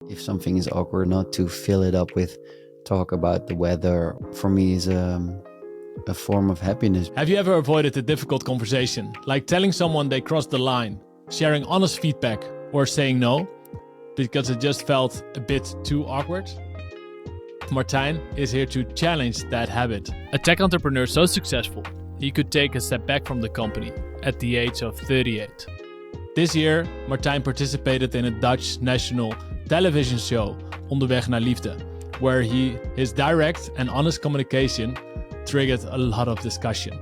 if something is awkward, not to fill it up with talk about the weather. For me, is a form of happiness. Have you ever avoided a difficult conversation, like telling someone they crossed the line, sharing honest feedback, or saying no because it just felt a bit too awkward? Martijn is here to challenge that habit. A tech entrepreneur so successful, he could take a step back from the company at the age of 38. This year, Martijn participated in a Dutch national television show, Onderweg naar Liefde, where his direct and honest communication triggered a lot of discussion.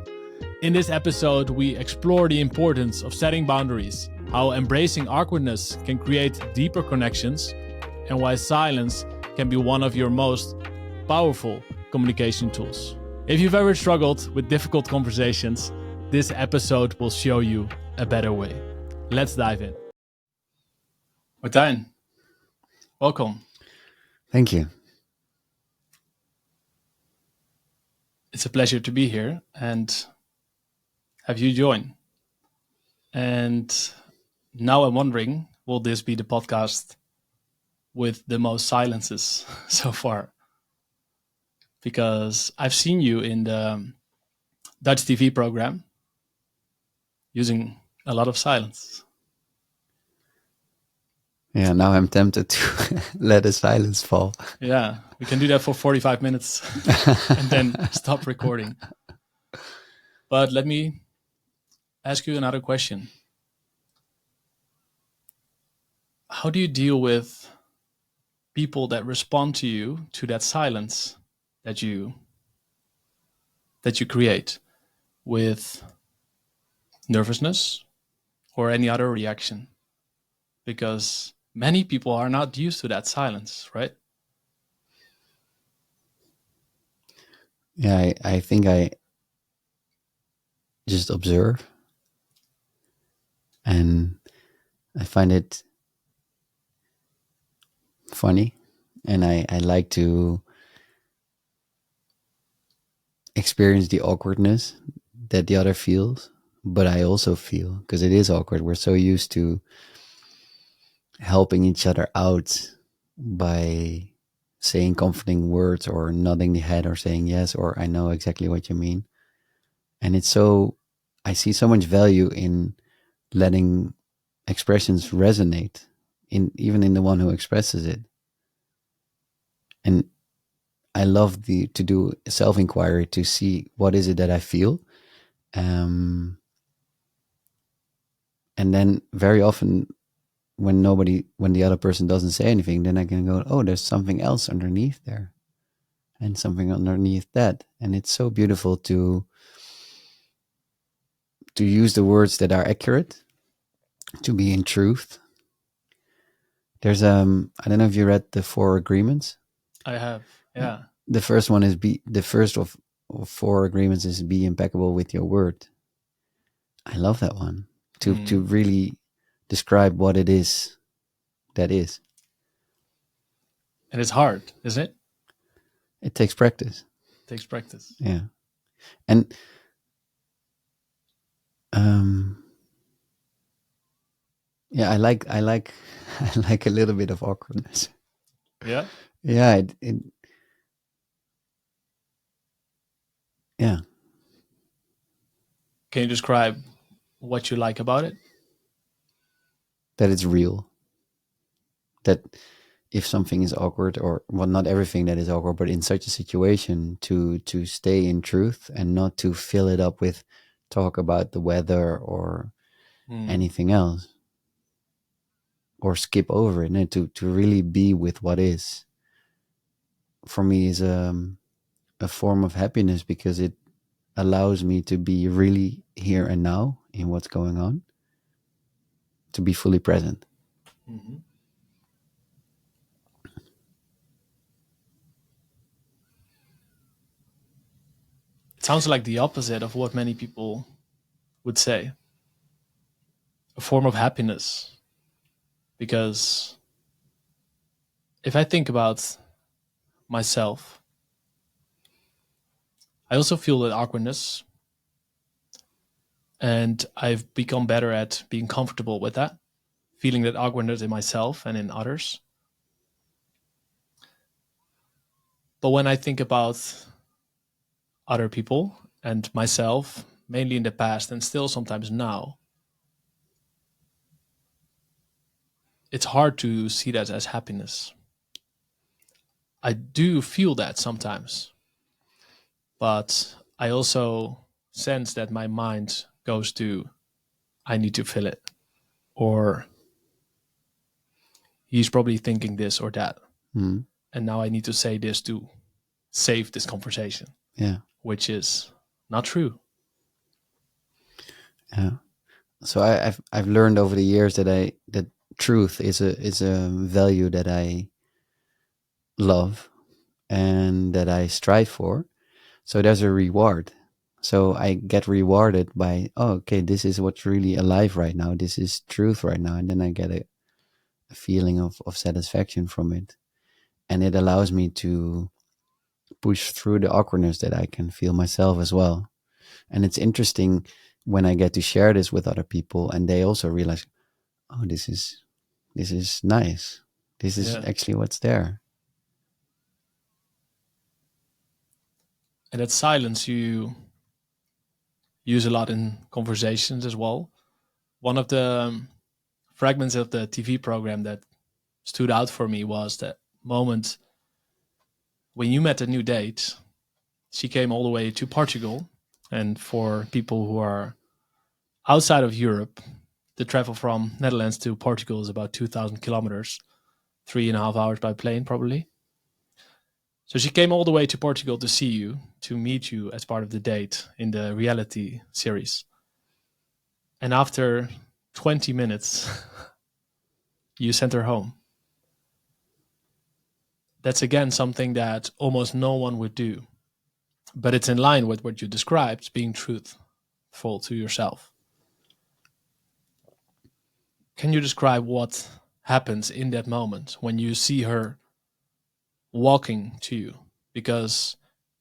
In this episode, we explore the importance of setting boundaries, how embracing awkwardness can create deeper connections, and why silence can be one of your most powerful communication tools. If you've ever struggled with difficult conversations, this episode will show you a better way. Let's dive in. Martijn, welcome. Thank you. It's a pleasure to be here and have you join. And now I'm wondering, will this be the podcast with the most silences so far? Because I've seen you in the Dutch TV program using a lot of silence. Yeah, now I'm tempted to let the silence fall. Yeah, we can do that for 45 minutes and then stop recording. But let me ask you another question. How do you deal with people that respond to you, to that silence that you create, with nervousness or any other reaction? Because many people are not used to that silence, right? Yeah, I think I just observe, and I find it funny, and I like to experience the awkwardness that the other feels, but I also feel, because it is awkward. We're so used to helping each other out by saying comforting words or nodding the head or saying yes, or I know exactly what you mean. And I see so much value in letting expressions resonate, even in the one who expresses it. And I love to do self-inquiry to see what is it that I feel. And then very often when the other person doesn't say anything, then I can go, oh, there's something else underneath there and something underneath that. And it's so beautiful to use the words that are accurate, to be in truth. There's, I don't know if you read the 4 agreements. I have, yeah. The first one is the first of 4 agreements is be impeccable with your word. I love that one to really describe what it is that is. And it's hard, isn't it? It takes practice. It takes practice. Yeah. And yeah, I like I like a little bit of awkwardness. Yeah. Yeah, yeah. Can you describe what you like about it? That it's real. That if something is awkward, or well, not everything that is awkward, but in such a situation, to stay in truth and not to fill it up with talk about the weather or anything else, or skip over it, and to really be with what is, for me, is a form of happiness, because it allows me to be really here and now in what's going on, to be fully present. Mm-hmm. It sounds like the opposite of what many people would say. A form of happiness. Because if I think about myself, I also feel that awkwardness, and I've become better at being comfortable with that, feeling that awkwardness in myself and in others. But when I think about other people and myself, mainly in the past and still sometimes now, it's hard to see that as happiness. I do feel that sometimes, but I also sense that my mind goes to, I need to fill it, or he's probably thinking this or that. Mm. And now I need to say this to save this conversation, Yeah. which is not true. Yeah. So I've learned over the years that truth is a value that I love and that I strive for. So there's a reward. So I get rewarded by, oh, okay, this is what's really alive right now. This is truth right now. And then I get a feeling of satisfaction from it. And it allows me to push through the awkwardness that I can feel myself as well. And it's interesting when I get to share this with other people and they also realize, oh, this is nice. This is Yeah. actually what's there. And that silence you use a lot in conversations as well. One of the fragments of the TV program that stood out for me was that moment when you met a new date. She came all the way to Portugal. And for people who are outside of Europe, the travel from Netherlands to Portugal is about 2,000 kilometers, 3.5 hours by plane, probably. So she came all the way to Portugal to see you, to meet you as part of the date in the reality series. And after 20 minutes, you sent her home. That's again something that almost no one would do. But it's in line with what you described, being truthful to yourself. Can you describe what happens in that moment when you see her walking to you? Because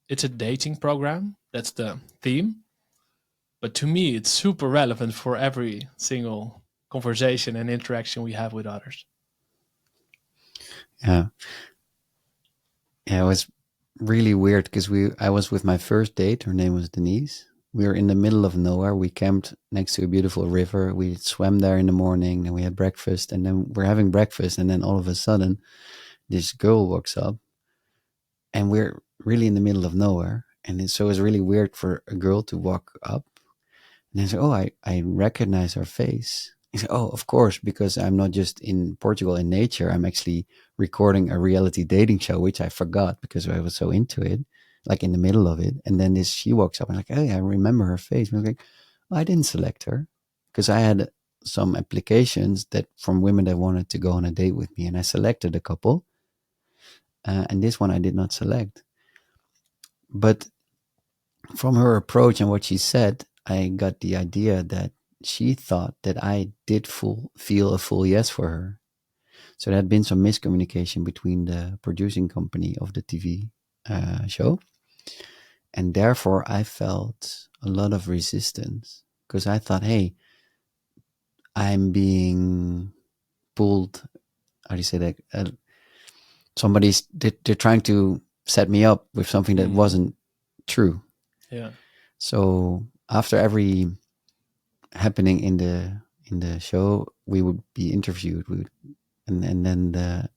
it's a dating program, that's the theme. But to me, it's super relevant for every single conversation and interaction we have with others. Yeah. Yeah, it was really weird because I was with my first date. Her name was Denise. We were in the middle of nowhere. We camped next to a beautiful river. We swam there in the morning. Then we had breakfast, and then we're having breakfast, and then all of a sudden, this girl walks up, and we're really in the middle of nowhere. So it's really weird for a girl to walk up. And I said, "Oh, I recognize her face." He said, "Oh, of course, because I'm not just in Portugal in nature. I'm actually recording a reality dating show, which I forgot because I was so into it, like in the middle of it." And then she walks up and like, "Hey, I remember her face." And I was like, "Oh, I didn't select her because I had some applications that from women that wanted to go on a date with me, and I selected a couple, and this one I did not select." But from her approach and what she said, I got the idea that she thought that I did feel a full yes for her. So there had been some miscommunication between the producing company of the TV show. And therefore, I felt a lot of resistance because I thought, hey, I'm being pulled. How do you say that? They're trying to set me up with something that wasn't true. Yeah. So after every happening in the show, we would be interviewed. And then the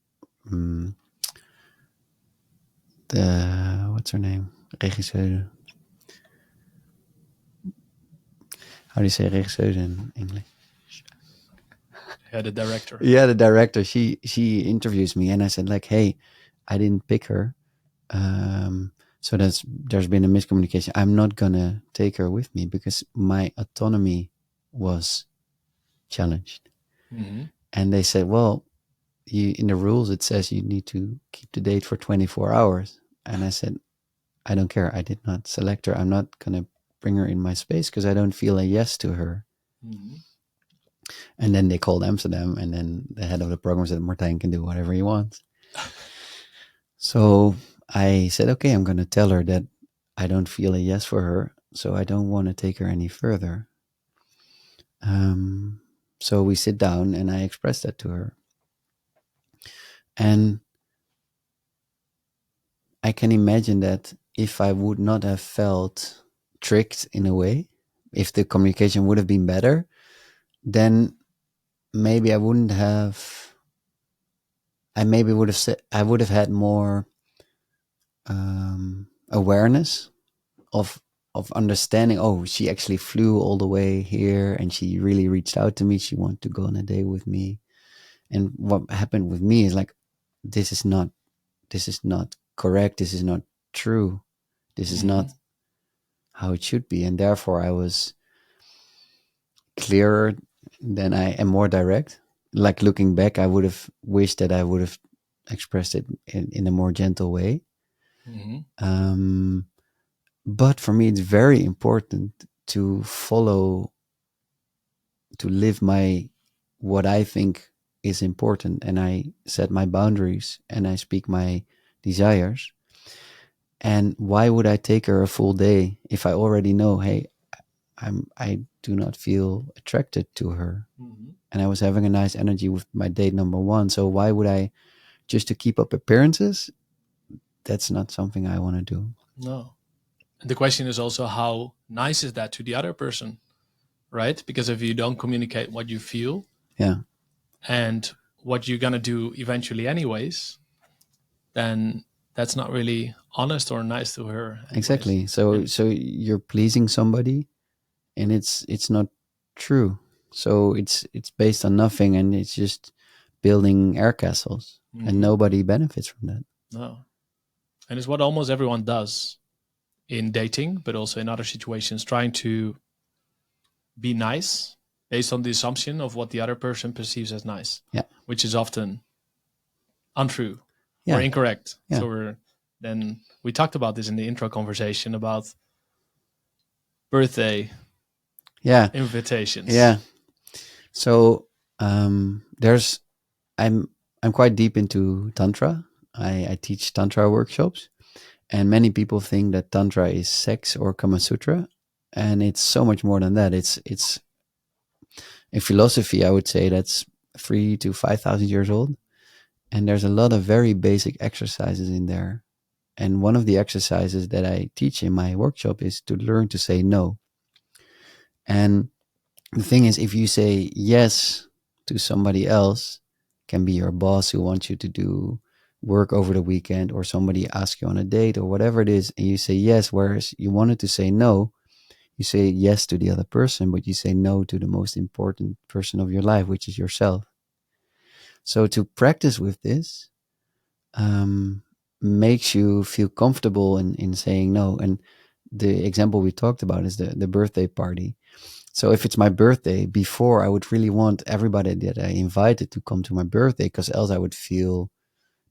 what's her name? Regisseur. How do you say regisseur in English? Yeah, the director. Yeah, the director. She interviews me, and I said like, "Hey, I didn't pick her. So there's been a miscommunication. I'm not gonna take her with me because my autonomy was challenged." Mm-hmm. And they said, "Well, in the rules it says you need to keep the date for 24 hours." And I said, "I don't care. I did not select her. I'm not gonna bring her in my space because I don't feel a yes to her." Mm-hmm. And then they called Amsterdam, and then the head of the program said, "Martijn can do whatever he wants." So I said, "Okay, I'm going to tell her that I don't feel a yes for her, so I don't want to take her any further." So we sit down, and I express that to her. And I can imagine that if I would not have felt tricked in a way, if the communication would have been better, then maybe I wouldn't have. I maybe would have said I would have had more awareness of understanding. Oh, she actually flew all the way here, and she really reached out to me. She wanted to go on a date with me. And what happened with me is like, this is not correct. This is not true. This is not how it should be. And therefore, I was clearer than I am, more direct. Like looking back, I would have wished that I would have expressed it in a more gentle way. But for me, it's very important to follow, to live what I think is important, and I set my boundaries and I speak my desires. And why would I take her a full day if I already know, hey, I do not feel attracted to her, and I was having a nice energy with my date number one. So why would I, just to keep up appearances? That's not something I want to do. No. And the question is also, how nice is that to the other person, right? Because if you don't communicate what you feel, Yeah, and what you're gonna do eventually anyways, then that's not really honest or nice to her anyways. exactly. So you're pleasing somebody, and it's not true. So it's based on nothing, and it's just building air castles, and nobody benefits from that. No. And it's what almost everyone does in dating, but also in other situations, trying to be nice based on the assumption of what the other person perceives as nice. Yeah. Which is often untrue, Yeah. or incorrect. Yeah. So we talked about this in the intro conversation about birthday invitations. Yeah. So there's I'm quite deep into tantra. I teach tantra workshops, and many people think that tantra is sex or Kama Sutra, and it's so much more than that. It's a philosophy, I would say, that's 3,000 to 5,000 years old, and there's a lot of very basic exercises in there. And one of the exercises that I teach in my workshop is to learn to say no. And the thing is, if you say yes to somebody else, can be your boss who wants you to do work over the weekend, or somebody asks you on a date or whatever it is, and you say yes, whereas you wanted to say no, you say yes to the other person, but you say no to the most important person of your life, which is yourself. So to practice with this makes you feel comfortable in saying no. And the example we talked about is the birthday party. So if it's my birthday, before I would really want everybody that I invited to come to my birthday, because else I would feel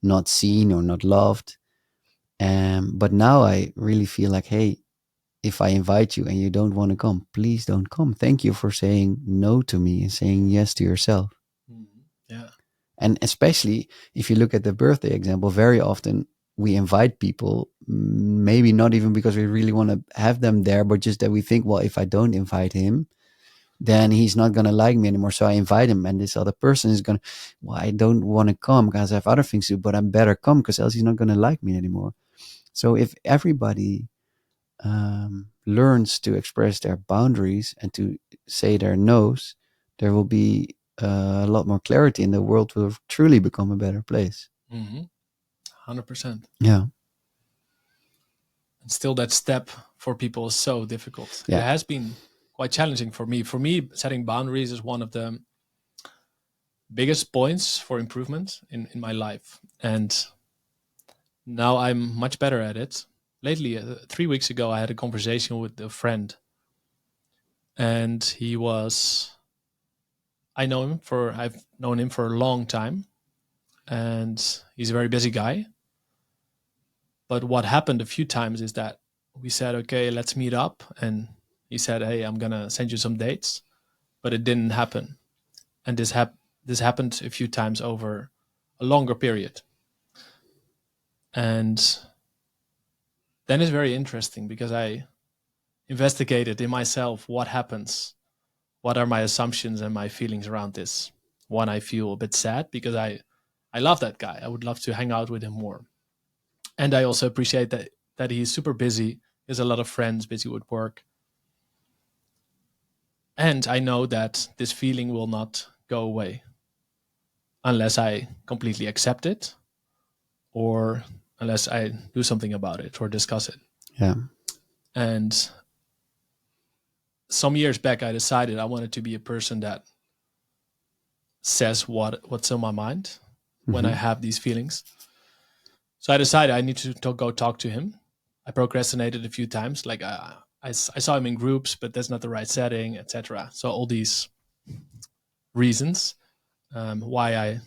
not seen or not loved. But now I really feel like, hey, if I invite you and you don't want to come, please don't come. Thank you for saying no to me and saying yes to yourself. Yeah. And especially if you look at the birthday example, very often we invite people, maybe not even because we really want to have them there, but just that we think, well, if I don't invite him, then he's not going to like me anymore. So I invite him, and this other person is going to, well, I don't want to come because I have other things to do, but I better come because else he's not going to like me anymore. So if everybody learns to express their boundaries and to say their no's, there will be a lot more clarity, and the world will truly become a better place. 100%. Yeah. And still that step for people is so difficult. Yeah. It has been quite challenging for me. For me, setting boundaries is one of the biggest points for improvement in my life. And now I'm much better at it. Lately, 3 weeks ago, I had a conversation with a friend. And I've known him for a long time. And he's a very busy guy. But what happened a few times is that we said, okay, let's meet up. And he said, hey, I'm going to send you some dates. But it didn't happen. And this happened a few times over a longer period. And then it's very interesting because I investigated in myself what happens. What are my assumptions and my feelings around this? One, I feel a bit sad because I love that guy. I would love to hang out with him more. And I also appreciate that he's super busy. He has a lot of friends, busy with work. And I know that this feeling will not go away unless I completely accept it or unless I do something about it or discuss it. Yeah. And some years back, I decided I wanted to be a person that says what's on my mind when I have these feelings. So I decided I need to go talk to him. I procrastinated a few times. Like I saw him in groups, but that's not the right setting, etc. So all these reasons why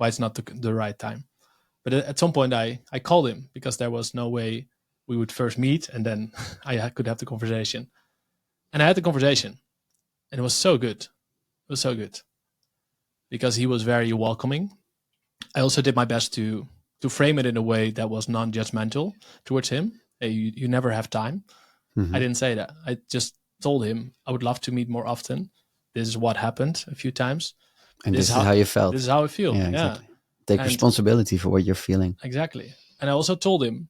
it's not the right time. But at some point, I called him because there was no way we would first meet and then I could have the conversation. And I had the conversation, and it was so good. It was so good because he was very welcoming. I also did my best to frame it in a way that was non-judgmental towards him. Hey, you never have time. I didn't say that. I just told him I would love to meet more often. This is what happened a few times. And this is how you felt. This is how I feel. Yeah, exactly. Take responsibility for what you're feeling. Exactly. And I also told him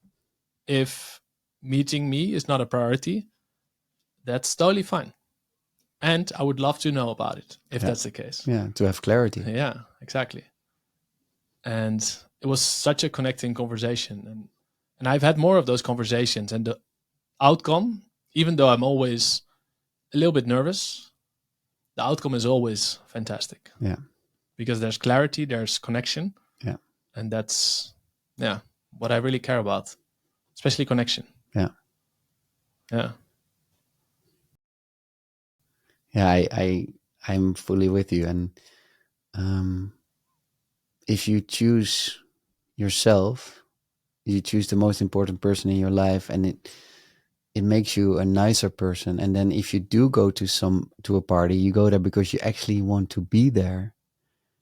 if meeting me is not a priority, that's totally fine. And I would love to know about it if that's the case. Yeah, to have clarity. Yeah, exactly. And it was such a connecting conversation. And I've had more of those conversations. And the outcome, even though I'm always a little bit nervous, the outcome is always fantastic. Yeah. Because there's clarity, there's connection. Yeah. And that's, what I really care about, especially connection. Yeah. Yeah. Yeah, I'm fully with you. And if you choose yourself, you choose the most important person in your life, and it makes you a nicer person. And then if you do go to a party, you go there because you actually want to be there.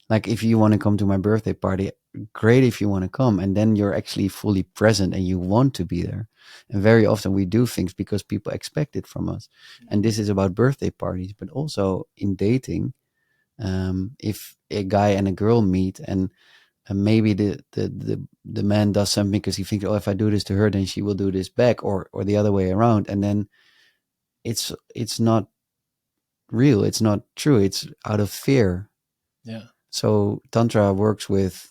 Like if you want to come to my birthday party, great if you want to come, and then you're actually fully present and you want to be there. And very often we do things because people expect it from us. And this is about birthday parties, but also in dating. If a guy and a girl meet and maybe the man does something because he thinks, oh, if I do this to her, then she will do this back, or the other way around, and then it's not real, it's not true, it's out of fear. Yeah. So tantra works with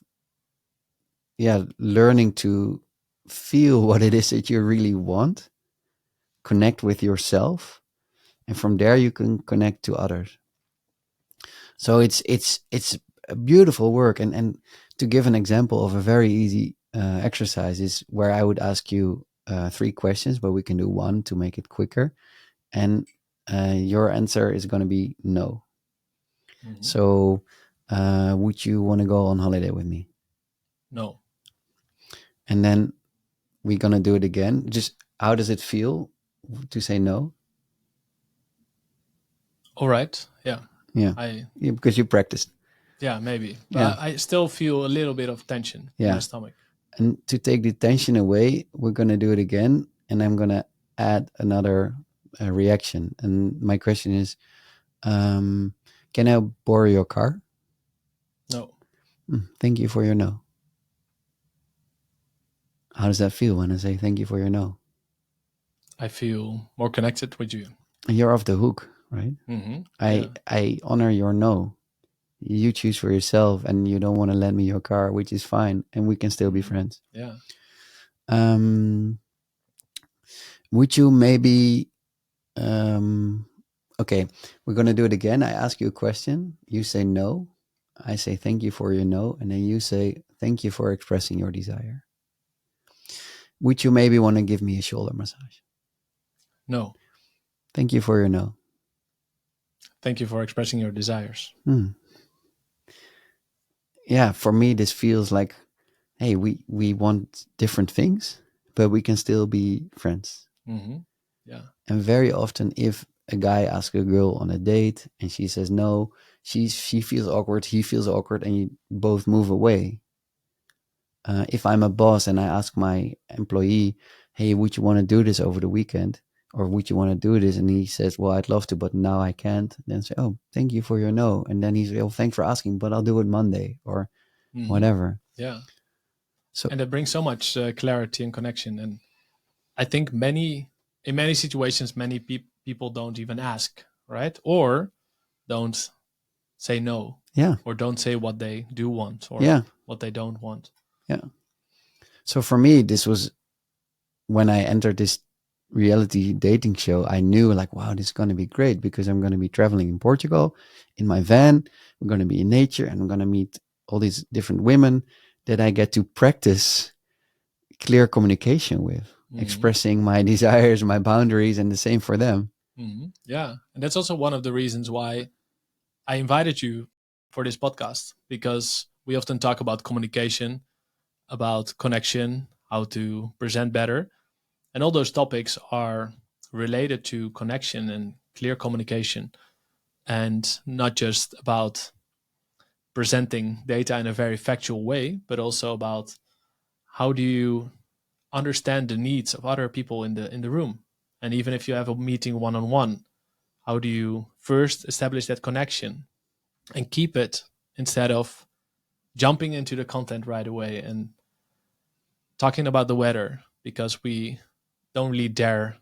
learning to feel what it is that you really want, connect with yourself, and from there you can connect to others. So it's a beautiful work. And to give an example of a very easy exercise is where I would ask you 3 questions, but we can do 1 to make it quicker. And your answer is going to be no. So would you want to go on holiday with me? No. And then we're going to do it again. Just how does it feel to say no? All right. Yeah. Yeah. Because you practiced. Yeah, maybe. But I still feel a little bit of tension in my stomach. And to take the tension away, we're going to do it again. And I'm going to add another reaction. And my question is, can I borrow your car? No. Thank you for your no. How does that feel when I say thank you for your no? I feel more connected with you. And you're off the hook, right? I honor your no. You choose for yourself, and you don't want to lend me your car, which is fine, and we can still be friends. Yeah. Would you maybe? Okay, we're gonna do it again. I ask you a question. You say no. I say thank you for your no, and then you say thank you for expressing your desire. Would you maybe want to give me a shoulder massage? No. Thank you for your no. Thank you for expressing your desires. Yeah, for me, this feels like, hey, we want different things, but we can still be friends. Yeah. And very often, if a guy asks a girl on a date and she says no, she feels awkward, he feels awkward, and you both move away. If I'm a boss and I ask my employee, hey, would you want to do this over the weekend? Or would you want to do this? And he says, well, I'd love to, but now I can't. Then say, oh, thank you for your no. And then he's, oh, thanks for asking, but I'll do it Monday or whatever. Yeah. And it brings so much clarity and connection. And I think in many situations, many people don't even ask, right? Or don't say no. Yeah. Or don't say what they do want or Yeah. what they don't want. Yeah. So for me, this was when I entered this reality dating show. I knew like, wow, this is going to be great because I'm going to be traveling in Portugal in my van. We're going to be in nature and I'm going to meet all these different women that I get to practice clear communication with, expressing my desires, my boundaries, and the same for them. Yeah. And that's also one of the reasons why I invited you for this podcast, because we often talk about communication, about connection, how to present better. And all those topics are related to connection and clear communication, and not just about presenting data in a very factual way, but also about how do you understand the needs of other people in the room. And even if you have a meeting one on one, how do you first establish that connection and keep it, instead of jumping into the content right away and talking about the weather because we don't really dare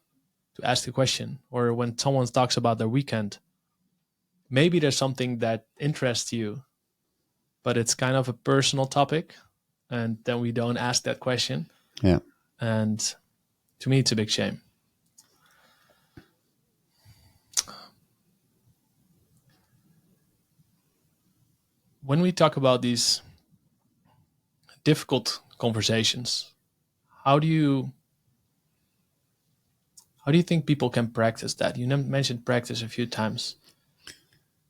to ask the question. Or when someone talks about their weekend, maybe there's something that interests you, but it's kind of a personal topic, and then we don't ask that question. Yeah. And to me, it's a big shame. When we talk about these difficult conversations, how do you think people can practice that? You mentioned practice a few times.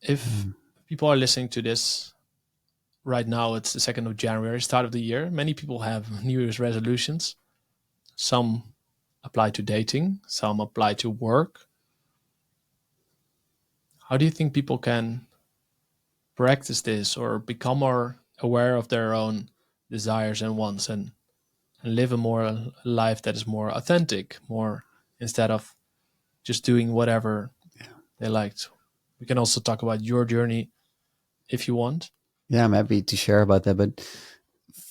If people are listening to this right now, it's the 2nd of January, start of the year. Many people have New Year's resolutions. Some apply to dating, some apply to work. How do you think people can practice this or become more aware of their own desires and wants, and live a more life that is more authentic, more, instead of just doing whatever they liked? We can also talk about your journey if you want. Yeah, I'm happy to share about that. But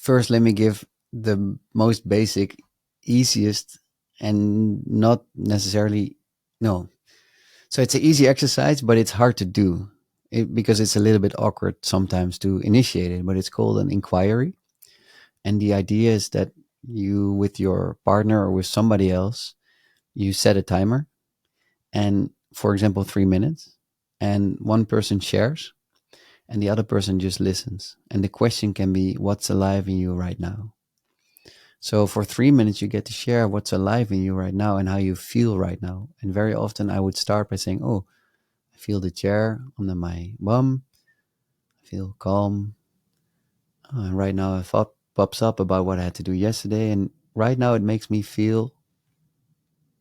first, let me give the most basic, easiest, and not necessarily, no. So it's an easy exercise, but it's hard to do because it's a little bit awkward sometimes to initiate it. But it's called an inquiry. And the idea is that you, with your partner or with somebody else, you set a timer. And for example, 3 minutes. And one person shares and the other person just listens. And the question can be, what's alive in you right now? So for 3 minutes, you get to share what's alive in you right now and how you feel right now. And very often I would start by saying, oh, I feel the chair under my bum. I feel calm. And right now a thought pops up about what I had to do yesterday. And right now it makes me feel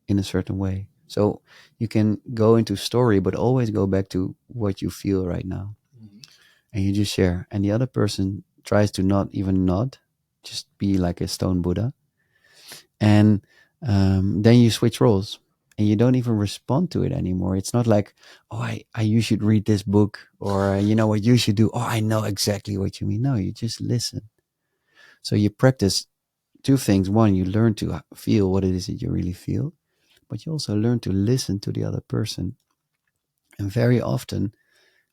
in a certain way. So you can go into story, but always go back to what you feel right now. And you just share. And the other person tries to not even nod, just be like a stone Buddha. And then you switch roles and you don't even respond to it anymore. It's not like, oh, you should read this book, or you know what you should do. Oh, I know exactly what you mean. No, you just listen. So you practice two things. One, you learn to feel what it is that you really feel, but you also learn to listen to the other person. And very often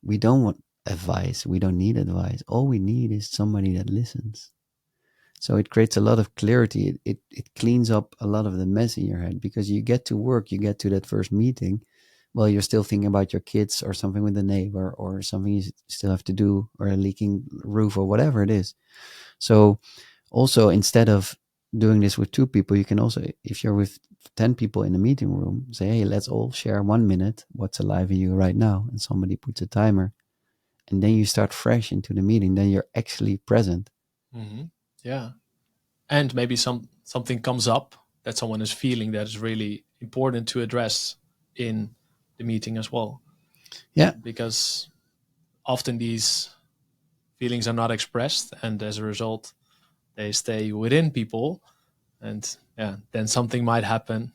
we don't want advice. We don't need advice. All we need is somebody that listens. So it creates a lot of clarity. It cleans up a lot of the mess in your head, because you get to work, you get to that first meeting. Well, you're still thinking about your kids or something with the neighbor or something you still have to do, or a leaking roof or whatever it is. So also, instead of doing this with two people, you can also, if you're with 10 people in a meeting room, say, hey, let's all share 1 minute what's alive in you right now. And somebody puts a timer. And then you start fresh into the meeting. Then you're actually present. Yeah. And maybe something comes up that someone is feeling that is really important to address in the meeting as well. Yeah. Because often these feelings are not expressed, and as a result, they stay within people. And yeah, then something might happen.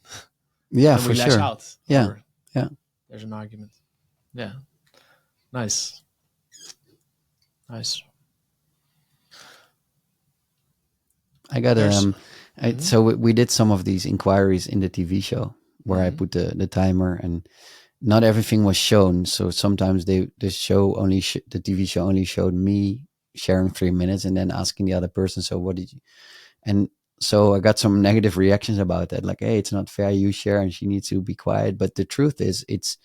Yeah, and we for lash sure. out. Yeah. Or Yeah. there's an argument. Yeah. Nice. Nice. I got There's so we did some of these inquiries in the TV show where I Mhm. put the timer, and not everything was shown. So sometimes the TV show only showed me sharing 3 minutes and then asking the other person, so what did you, and so I got some negative reactions about that, like, hey, it's not fair, you share and she needs to be quiet. But the truth is, it's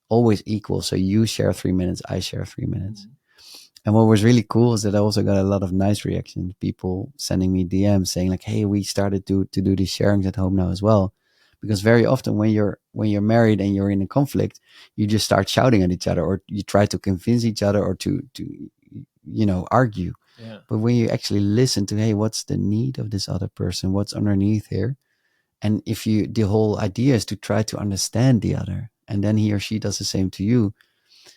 always equal. So you share 3 minutes, I share 3 minutes. Mhm. And what was really cool is that I also got a lot of nice reactions. People sending me DMs saying like, "Hey, we started to do these sharings at home now as well." Because very often when you're married and you're in a conflict, you just start shouting at each other, or you try to convince each other, or to argue. Yeah. But when you actually listen to, hey, what's the need of this other person? What's underneath here? And if you, the whole idea is to try to understand the other, and then he or she does the same to you.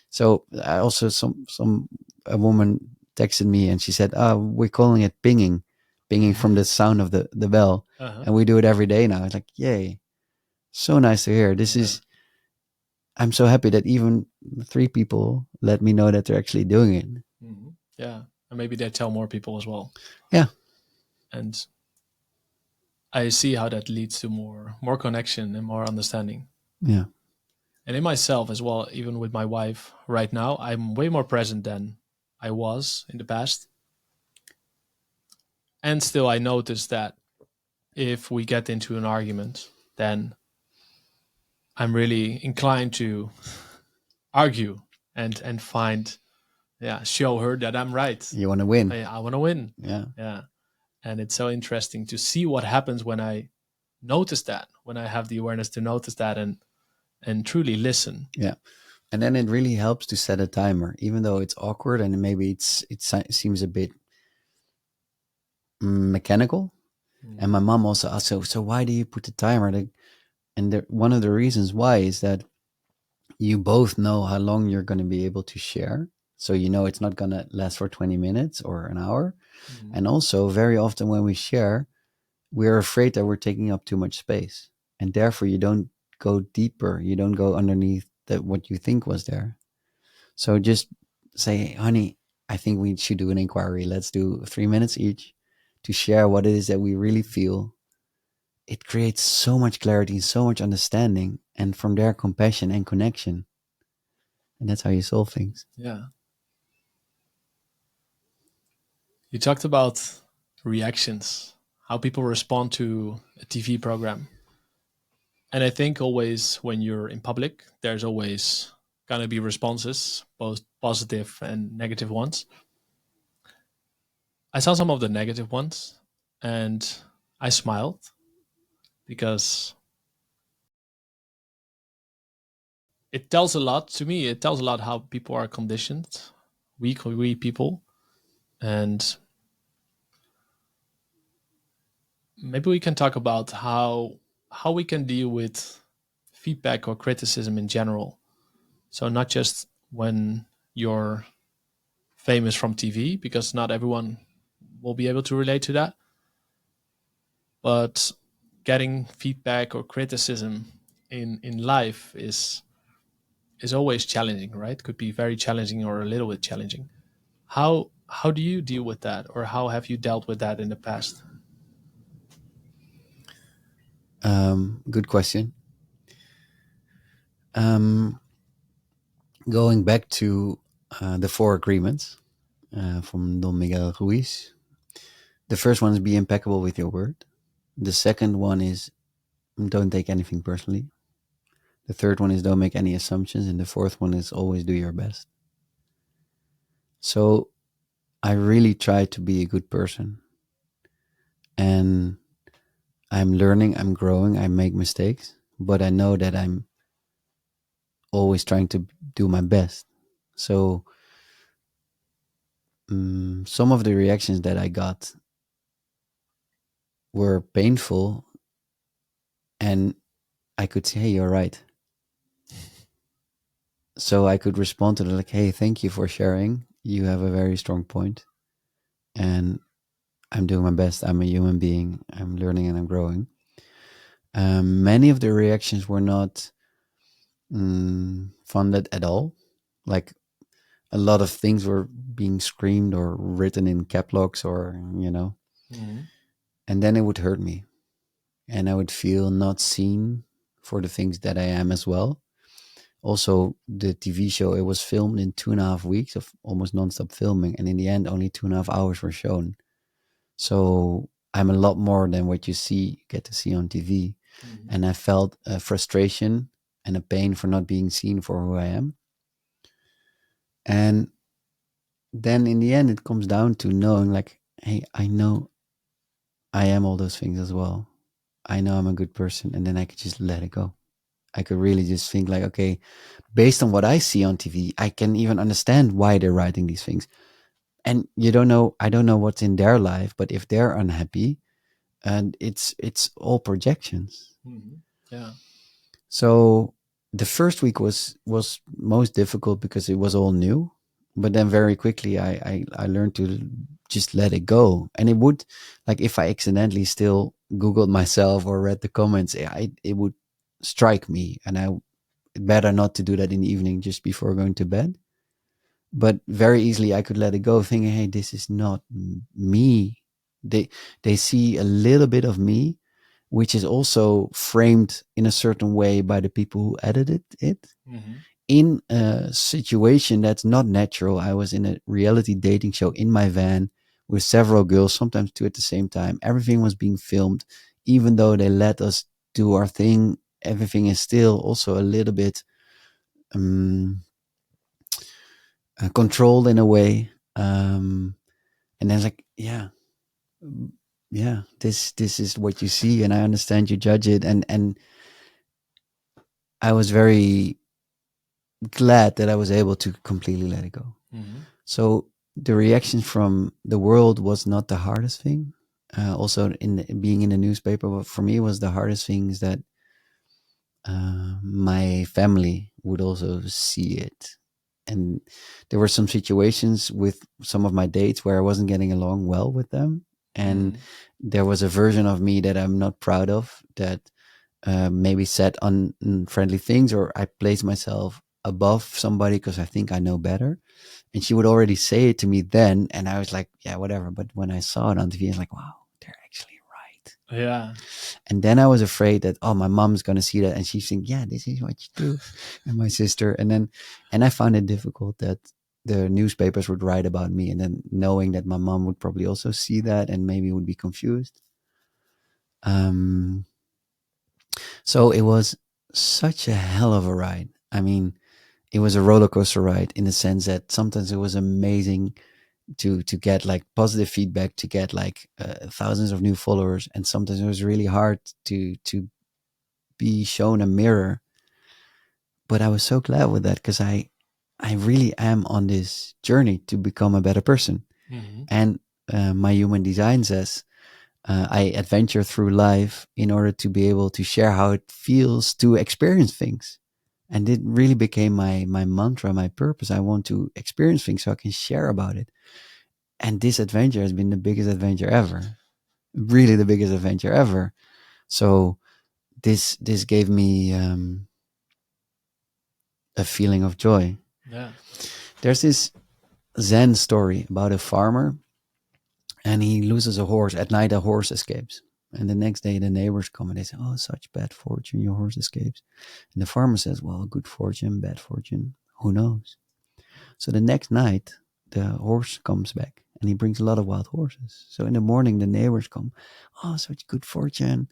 So I also a woman texted me and she said, "Oh, we're calling it pinging, pinging from the sound of the bell, Uh-huh. and we do it every day now." It's like, yay, so nice to hear. This Yeah. is I'm so happy that even 3 people let me know that they're actually doing it. Mhm. Yeah. And maybe they tell more people as well. Yeah, And I see how that leads to more connection and more understanding. yeah, And in myself as well, even with my wife right now, I'm way more present than I was in the past. And still I notice that if we get into an argument, then I'm really inclined to argue and find, yeah, show her that I'm right. you want to win. I want to win. Yeah, Yeah. And it's so interesting to see what happens when I notice that, when I have the awareness to notice that and truly listen. yeah. And then it really helps to set a timer, even though it's awkward and maybe it seems a bit mechanical. And my mom also asked, so why do you put the timer? And one of the reasons why is that you both know how long you're going to be able to share. So you know it's not going to last for 20 minutes or an hour. Mhm. And also, very often when we share, we're afraid that we're taking up too much space. And therefore, you don't go deeper. You don't go underneath that what you think was there. So just say, honey, I think we should do an inquiry. Let's do 3 minutes each to share what it is that we really feel. It creates so much clarity, so much understanding, and from there, compassion and connection. And that's how you solve things. Yeah. You talked about reactions, how people respond to a TV program. And I think always when you're in public, there's always going to be responses, both positive and negative ones. I saw some of the negative ones and I smiled because it tells a lot to me. It tells a lot how people are conditioned, we people. And maybe we can talk about how we can deal with feedback or criticism in general. So not just when you're famous from TV, because not everyone will be able to relate to that, but getting feedback or criticism in life is always challenging, right? Could be very challenging or a little bit challenging. How do you deal with that, or how have you dealt with that in the past? Good question. Um, Going back to the 4 agreements from Don Miguel Ruiz. The first one is be impeccable with your word. The second one is don't take anything personally. The third one is don't make any assumptions. And the fourth one is always do your best. So I really try to be a good person. And I'm learning, I'm growing, I make mistakes, but I know that I'm always trying to do my best. So some of the reactions that I got were painful, and I could say, hey, you're right. So I could respond to them like, hey, thank you for sharing. You have a very strong point. And I'm doing my best. I'm a human being. I'm learning and I'm growing. Many of the reactions were not funded at all. Like a lot of things were being screamed or written in cap locks or. Mm-hmm. And then it would hurt me, and I would feel not seen for the things that I am as well. Also, the TV show, it was filmed in 2.5 weeks of almost nonstop filming, and in the end, only 2.5 hours were shown. So I'm a lot more than what you get to see on TV. Mm-hmm. And I felt a frustration and a pain for not being seen for who I am. And then in the end, it comes down to knowing, like, hey, I know I am all those things as well. I know I'm a good person, and then I could just let it go. I could really just think like, okay, based on what I see on TV, I can even understand why they're writing these things. And you don't know, I don't know what's in their life, but if they're unhappy, and it's all projections. Mm-hmm. Yeah. So the first week was most difficult because it was all new, but then very quickly I learned to just let it go. And it would, like, if I accidentally still Googled myself or read the comments, it would strike me, and I better not to do that in the evening just before going to bed. But very easily I could let it go, thinking, hey, this is not me. They see a little bit of me, which is also framed in a certain way by the people who edited it. Mm-hmm. In a situation that's not natural. I was in a reality dating show in my van with several girls, sometimes two at the same time. Everything was being filmed. Even though they let us do our thing, everything is still also a little bit controlled in a way. And then like, yeah, this is what you see, and I understand you judge it. And I was very glad that I was able to completely let it go. Mm-hmm. So the reaction from the world was not the hardest thing. Also, being in the newspaper, but for me was the hardest thing is that my family would also see it. And there were some situations with some of my dates where I wasn't getting along well with them. And there was a version of me that I'm not proud of, that maybe said unfriendly things, or I placed myself above somebody because I think I know better. And she would already say it to me then. And I was like, yeah, whatever. But when I saw it on TV, I was like, wow, they're actually right. Yeah. And then I was afraid that, oh, my mom's going to see that. And she's saying, yeah, this is what you do. And my sister. And I found it difficult that the newspapers would write about me. And then knowing that my mom would probably also see that and maybe would be confused. So it was such a hell of a ride. I mean, it was a roller coaster ride in the sense that sometimes it was amazing to get like positive feedback, to get like thousands of new followers, and sometimes it was really hard to be shown a mirror. But I was so glad with that, because I really am on this journey to become a better person. Mm-hmm. And my human design says I adventure through life in order to be able to share how it feels to experience things. And it really became my mantra, my purpose. I want to experience things so I can share about it. And this adventure has been the biggest adventure ever. Really the biggest adventure ever. So this gave me a feeling of joy. Yeah. There's this Zen story about a farmer, and he loses a horse. At night, a horse escapes. And the next day, the neighbors come and they say, oh, such bad fortune, your horse escapes. And the farmer says, well, good fortune, bad fortune, who knows? So the next night, the horse comes back, and he brings a lot of wild horses. So in the morning, the neighbors come, oh, such good fortune.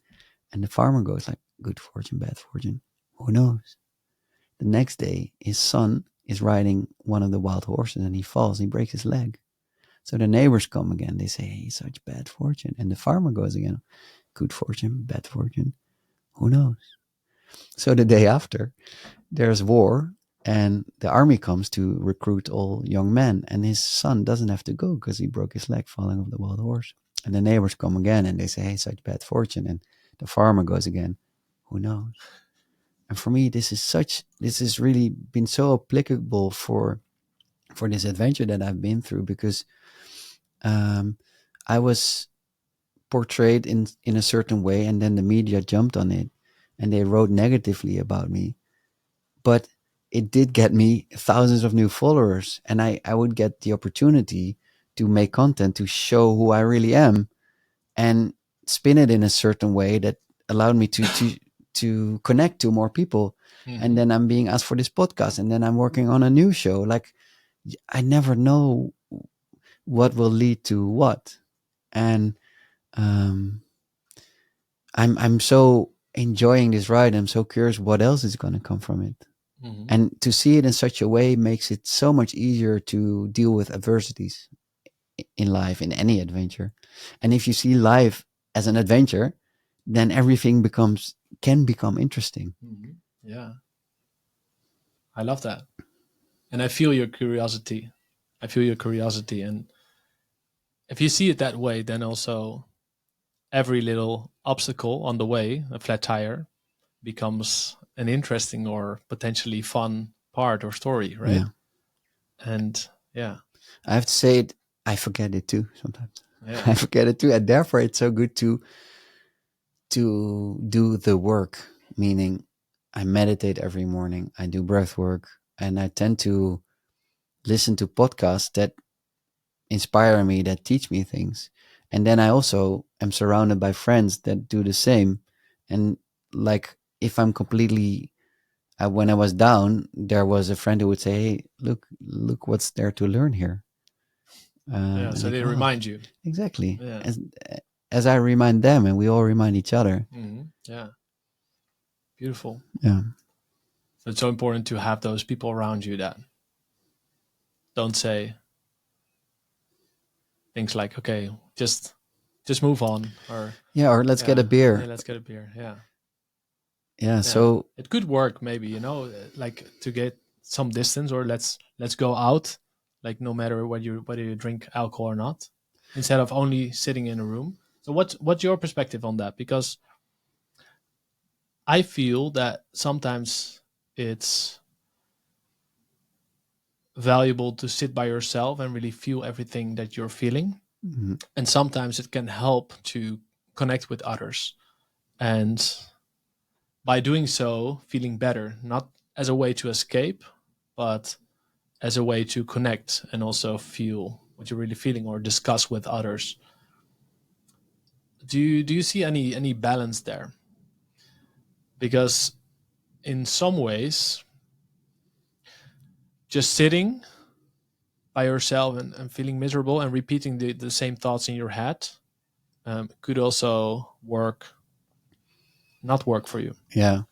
And the farmer goes like, good fortune, bad fortune, who knows? The next day, his son is riding one of the wild horses, and he falls, and he breaks his leg. So the neighbors come again. They say, hey, such bad fortune. And the farmer goes again, good fortune, bad fortune, who knows? So the day after, there's war, and the army comes to recruit all young men. And his son doesn't have to go because he broke his leg falling off the wild horse. And the neighbors come again, and they say, hey, such bad fortune. And the farmer goes again, who knows? And for me, this has really been so applicable for this adventure that I've been through, because I was portrayed in a certain way, and then the media jumped on it and they wrote negatively about me. But it did get me thousands of new followers, and I would get the opportunity to make content to show who I really am. And spin it in a certain way that allowed me to connect to more people. Mhm. And then I'm being asked for this podcast, and then I'm working on a new show. Like, I never know what will lead to what. And um, I'm so enjoying this ride. I'm so curious what else is going to come from it. Mhm. And to see it in such a way makes it so much easier to deal with adversities in life, in any adventure. And if you see life as an adventure, then everything can become interesting. Mhm. Yeah, I love that, and I feel your curiosity. I feel your curiosity, and if you see it that way, then also every little obstacle on the way, a flat tire, becomes an interesting or potentially fun part or story, right? Yeah. And yeah, I have to say it, I forget it too sometimes. yeah, I forget it too. And therefore it's so good to do the work, meaning I meditate every morning, I do breath work, and I tend to listen to podcasts that inspire me, that teach me things. And then I also am surrounded by friends that do the same. And like, if I'm completely, when I was down, there was a friend who would say, "Hey, look what's there to learn here." yeah. And So like, they oh, remind you. exactly. Yeah. As I remind them, and we all remind each other. Yeah. Beautiful. Yeah. So it's so important to have those people around you that don't say things like, "Okay, just move on," or Yeah. Or let's get a yeah, beer. hey, let's get a beer. Yeah. Yeah. Yeah, So it could work maybe, like to get some distance, or let's go out, like no matter whether you drink alcohol or not, instead of only sitting in a room. So what's your perspective on that? Because I feel that sometimes it's valuable to sit by yourself and really feel everything that you're feeling, mhm, and sometimes it can help to connect with others, and by doing so, feeling better, not as a way to escape, but as a way to connect and also feel what you're really feeling or discuss with others. Do you see any balance there? Because in some ways, just sitting by yourself and feeling miserable and repeating the same thoughts in your head could also not work for you. yeah.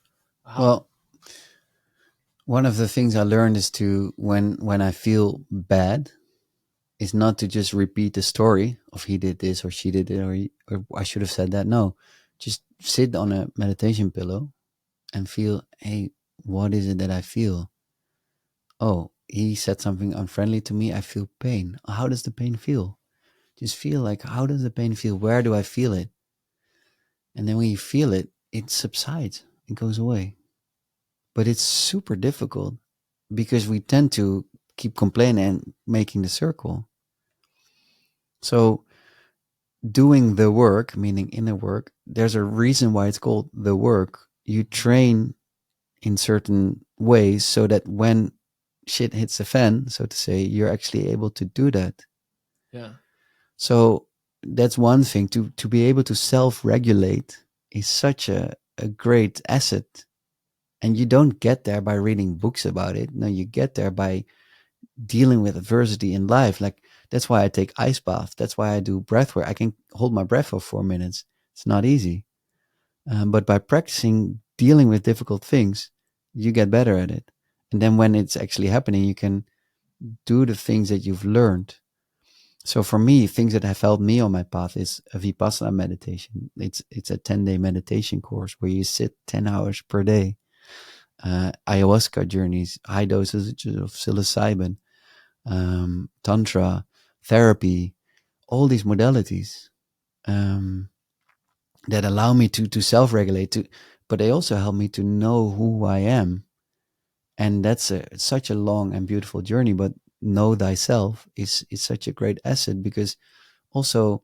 How? Well, one of the things I learned is to, when I feel bad, is not to just repeat the story of he did this or she did it, or I should have said that. No, just sit on a meditation pillow and feel, hey, what is it that I feel? Oh, he said something unfriendly to me. I feel pain. How does the pain feel? Just feel like, how does the pain feel? Where do I feel it? And then when you feel it, it subsides. It goes away. But it's super difficult because we tend to keep complaining and making the circle. So doing the work, meaning inner work, there's a reason why it's called the work. You train in certain ways so that when shit hits the fan, so to say, you're actually able to do that. Yeah. So that's one thing. To be able to self-regulate is such a great asset. And you don't get there by reading books about it. No, you get there by dealing with adversity in life. Like, that's why I take ice bath. That's why I do breath work. I can hold my breath for 4 minutes. It's not easy. But by practicing dealing with difficult things, you get better at it. And then when it's actually happening, you can do the things that you've learned. So for me, things that have helped me on my path is a Vipassana meditation. It's a 10-day meditation course where you sit 10 hours per day. Ayahuasca journeys, high dosages of psilocybin, tantra, therapy, all these modalities um, that allow me to self-regulate, but they also help me to know who I am. And that's such a long and beautiful journey. But know thyself is such a great asset, because also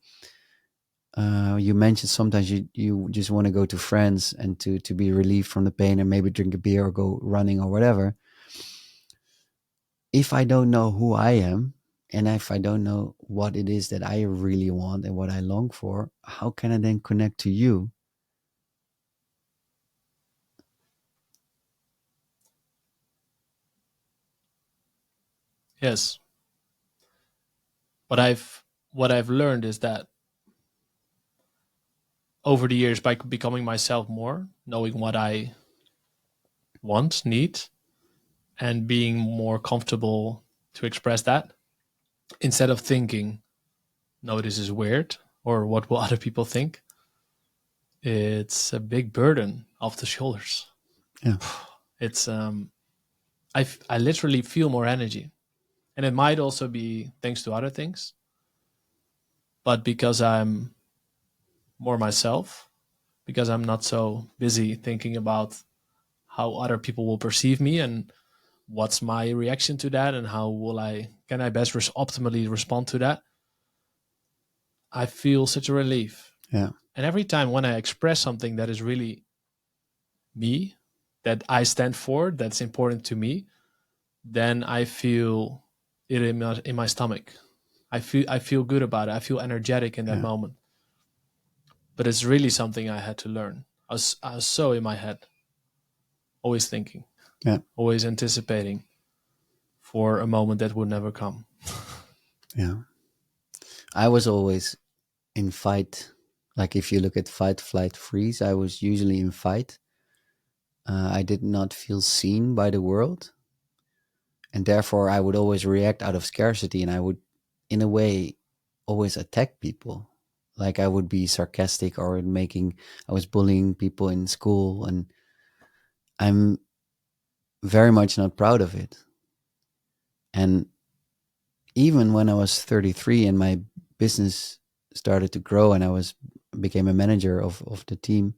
you mentioned sometimes you just want to go to friends and to be relieved from the pain and maybe drink a beer or go running or whatever. If I don't know who I am, And if I don't know what it is that I really want and what I long for, how can I then connect to you? Yes. What I've learned is that over the years, by becoming myself more, knowing what I want, need, and being more comfortable to express that, instead of thinking, no, this is weird, or what will other people think, it's a big burden off the shoulders. Yeah. It's I literally feel more energy, and it might also be thanks to other things, but because I'm more myself, because I'm not so busy thinking about how other people will perceive me and what's my reaction to that and how will I can I best optimally respond to that. I feel such a relief. Yeah. And every time when I express something that is really me, that I stand for, that's important to me, then I feel it in my stomach. I feel good about it. I feel energetic in that Yeah. moment. But it's really something I had to learn. I was so in my head, always thinking, Yeah. always anticipating for a moment that would never come. Yeah. I was always in fight. Like if you look at fight, flight, freeze, I was usually in fight. I did not feel seen by the world. And therefore, I would always react out of scarcity, and I would, in a way, always attack people. Like I would be sarcastic or I was bullying people in school, and I'm very much not proud of it. And even when I was 33 and my business started to grow and became a manager of the team,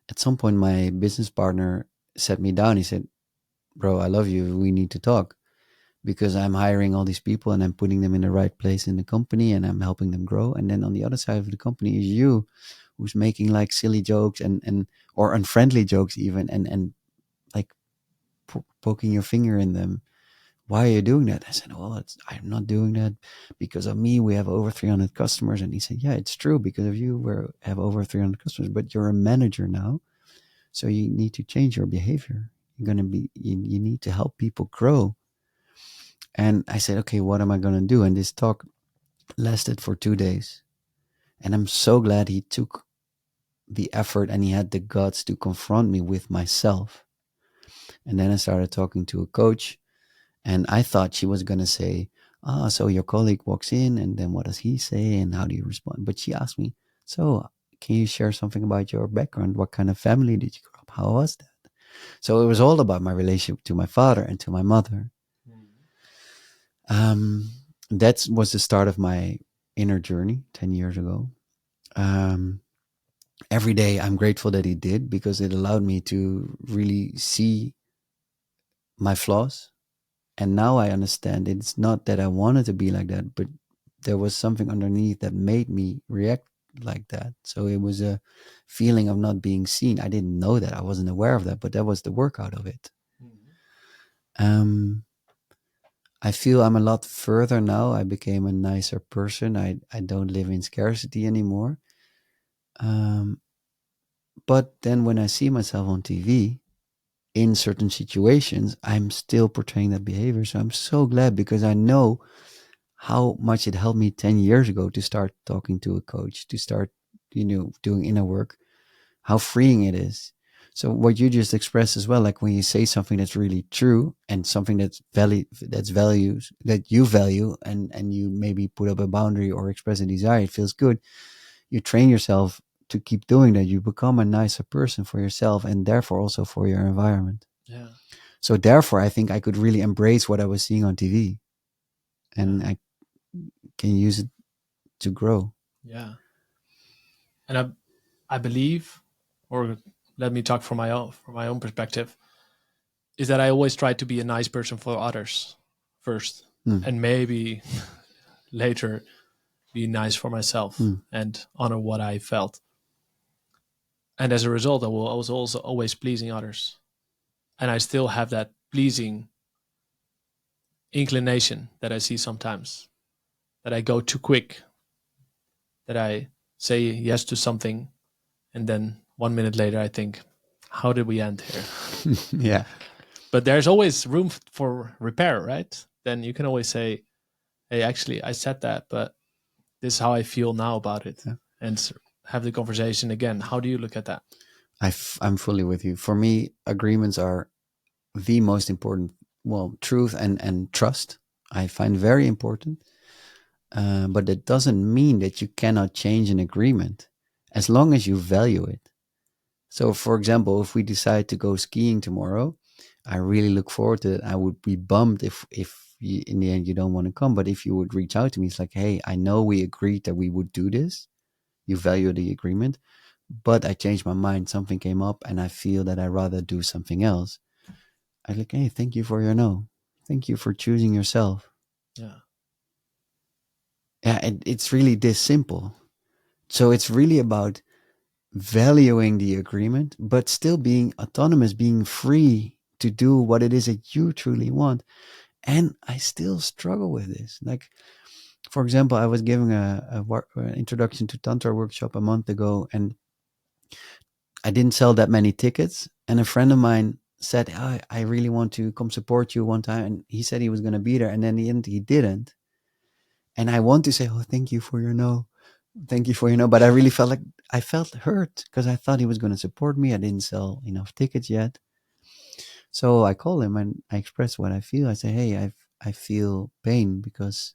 at some point my business partner sat me down. He said, "Bro, I love you. We need to talk because I'm hiring all these people and I'm putting them in the right place in the company and I'm helping them grow. And then on the other side of the company is you who's making like silly jokes and or unfriendly jokes even and like poking your finger in them. Why are you doing that?" I said, "Well, I'm not doing that because of me. We have over 300 customers." And he said, "Yeah, it's true. Because of you, we have over 300 customers, but you're a manager now. So you need to change your behavior. You need to help people grow." And I said, "Okay, what am I going to do?" And this talk lasted for 2 days. And I'm so glad he took the effort and he had the guts to confront me with myself. And then I started talking to a coach. And I thought she was going to say, so your colleague walks in and then what does he say and how do you respond? But she asked me, "So can you share something about your background? What kind of family did you grow up? How was that?" So it was all about my relationship to my father and to my mother. Um, that was the start of my inner journey 10 years ago. Um, every day I'm grateful that he did because it allowed me to really see my flaws. And now I understand it's not that I wanted to be like that, but there was something underneath that made me react like that. So it was a feeling of not being seen. I didn't know that. I wasn't aware of that, but that was the workout of it. Um, I feel I'm a lot further now. I became a nicer person. I don't live in scarcity anymore. Um, but then when I see myself on TV in certain situations, I'm still portraying that behavior. So I'm so glad because I know how much it helped me 10 years ago to start talking to a coach, to start, doing inner work, how freeing it is. So what you just expressed as well, like when you say something that's really true and something that's values that you value and you maybe put up a boundary or express a desire, it feels good. You train yourself to keep doing that. You become a nicer person for yourself and therefore also for your environment. Yeah. So therefore, I think I could really embrace what I was seeing on TV and Yeah. I can use it to grow. Yeah. And I believe, or let me talk from my own perspective, is that I always try to be a nice person for others first, Mm, and maybe later be nice for myself mm, and honor what I felt. And as a result, I was also always pleasing others, and I still have that pleasing inclination that I see sometimes. that I go too quick, that I say yes to something, and then 1 minute later I think, how did we end here? Yeah. But there's always room for repair, right? Then you can always say, hey, actually, I said that, but this is how I feel now about it. Yeah. And have the conversation again. How do you look at that? I'm fully with you. For me, agreements are the most important. Well, truth and trust I find very important. But that doesn't mean that you cannot change an agreement as long as you value it. So, for example, if we decide to go skiing tomorrow, I really look forward to it. I would be bummed if you, in the end you don't want to come. But if you would reach out to me, it's like, hey, I know we agreed that we would do this. You value the agreement, but I changed my mind. Something came up, and I feel that I'd rather do something else. I like, hey, thank you for your no. Thank you for choosing yourself. Yeah. Yeah, it's really this simple. So it's really about valuing the agreement, but still being autonomous, being free to do what it is that you truly want. And I still struggle with this. Like, for example, I was giving an introduction to tantra workshop a month ago, and I didn't sell that many tickets. And a friend of mine said, I really want to come support you one time. And he said he was going to be there. And then in the end, he didn't. And I want to say, oh, thank you for your no. Thank you for your no. But I really felt like I felt hurt because I thought he was going to support me. I didn't sell enough tickets yet. So I called him and I expressed what I feel. I say, hey, I feel pain because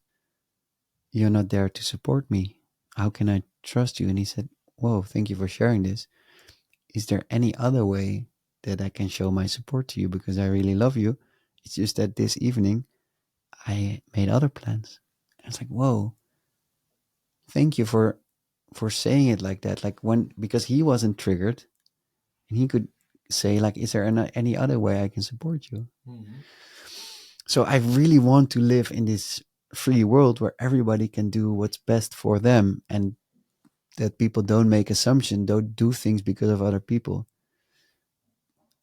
you're not there to support me. How can I trust you? And he said, whoa, thank you for sharing this. Is there any other way that I can show my support to you? Because I really love you. It's just that this evening I made other plans. And it's like, whoa, thank you for saying it like that. Like when, because he wasn't triggered and he could say like, is there any other way I can support you? Mm-hmm. So I really want to live in this free world where everybody can do what's best for them, and that people don't make assumptions, don't do things because of other people.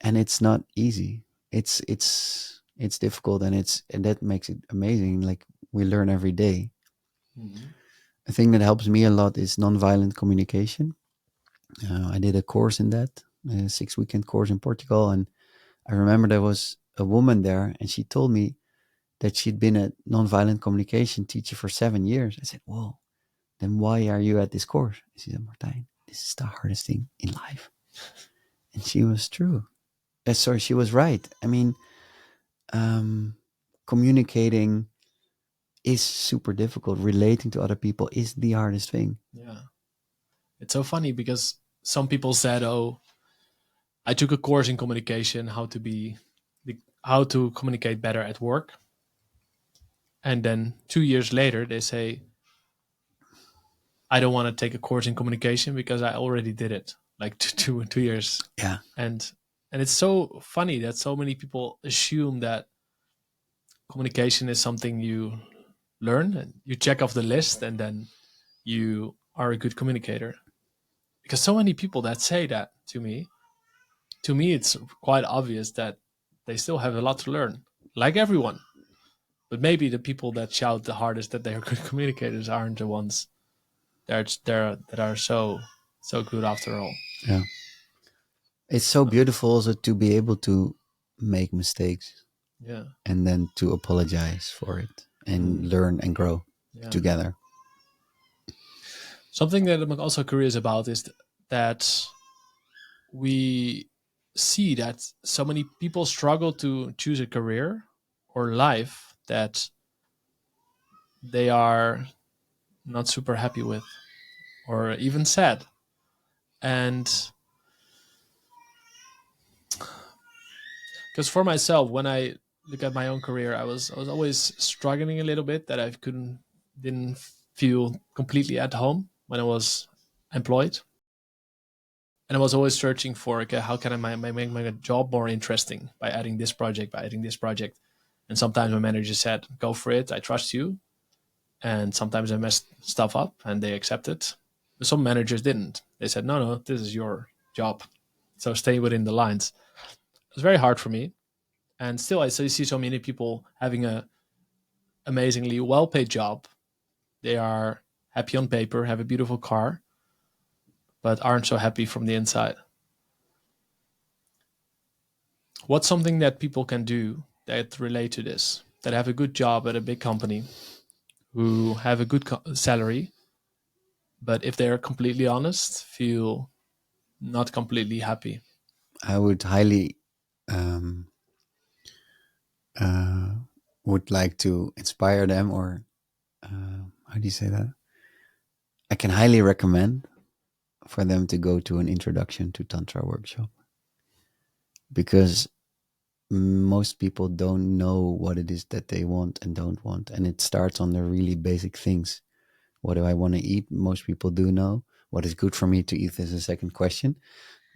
And it's not easy. It's difficult, and that makes it amazing. Like we learn every day. Mm-hmm. A thing that helps me a lot is nonviolent communication. I did a course in that, a 6 weekend course in Portugal, and I remember there was a woman there, and she told me that she'd been a nonviolent communication teacher for 7 years. I said, "Whoa, then why are you at this course?" She said, "Martijn, this is the hardest thing in life," and she was true. Sorry, she was right. I mean, um, communicating is super difficult. Relating to other people is the hardest thing. Yeah. It's so funny because some people said, "Oh, I took a course in communication, how to communicate better at work." And then 2 years later, they say, "I don't want to take a course in communication because I already did it like two years." Yeah, And it's so funny that so many people assume that communication is something you learn and you check off the list and then you are a good communicator. Because so many people that say that to me it's quite obvious that they still have a lot to learn, like everyone. But maybe the people that shout the hardest that they are good communicators aren't the ones that are so good after all. yeah. It's so beautiful also to be able to make mistakes Yeah. and then to apologize for it and learn and grow Yeah. together. Something that I'm also curious about is that we see that so many people struggle to choose a career or life that they are not super happy with or even sad. And because for myself, when I look at my own career, I was always struggling a little bit that I didn't feel completely at home when I was employed. And I was always searching for, okay, how can I make my job more interesting by adding this project, by adding this project. And sometimes my manager said, go for it, I trust you. And sometimes I messed stuff up and they accepted. But some managers didn't. They said, no, this is your job. So stay within the lines. It was very hard for me. And still, I still see so many people having a amazingly well-paid job. They are happy on paper, have a beautiful car, but aren't so happy from the inside. What's something that people can do that relate to this, that have a good job at a big company, who have a good salary, but if they're completely honest, feel not completely happy? I would highly um, uh, would like to inspire them, or how do you say that? I can highly recommend for them to go to an introduction to tantra workshop, because most people don't know what it is that they want and don't want, and it starts on the really basic things. What do I want to eat? Most people do know. What is good for me to eat is a second question.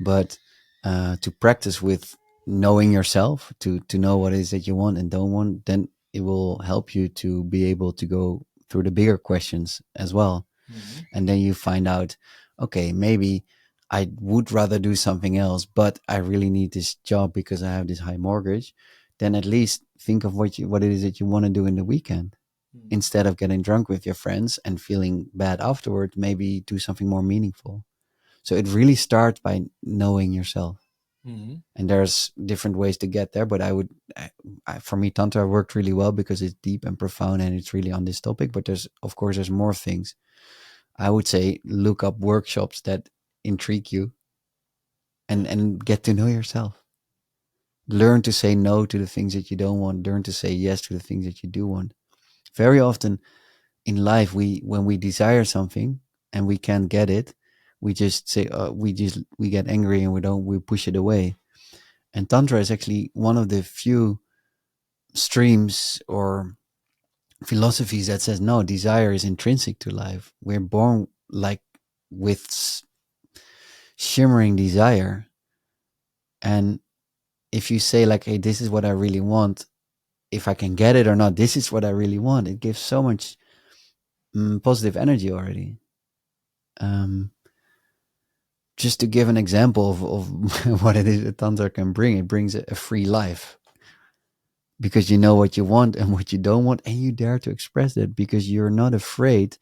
But to practice with knowing yourself, to know what it is that you want and don't want, then it will help you to be able to go through the bigger questions as well. Mm-hmm. And then you find out, okay, maybe I would rather do something else, but I really need this job because I have this high mortgage. Then at least think of what it is that you want to do in the weekend. Mm-hmm. Instead of getting drunk with your friends and feeling bad afterward, maybe do something more meaningful. So it really starts by knowing yourself. Mm-hmm. And there's different ways to get there, but for me, tantra worked really well because it's deep and profound and it's really on this topic. But of course there's more things. I would say look up workshops that intrigue you, and get to know yourself. Learn to say no to the things that you don't want. Learn to say yes to the things that you do want. Very often in life, when we desire something and we can't get it, we just say we get angry and we push it away. And tantra is actually one of the few streams or philosophies that says no, desire is intrinsic to life. We're born like with shimmering desire. And if you say like, hey, this is what I really want, if I can get it or not, this is what I really want, it gives so much positive energy already. Just to give an example of what it is that tantra can bring, it brings a free life, because you know what you want and what you don't want, and you dare to express that because you're not afraid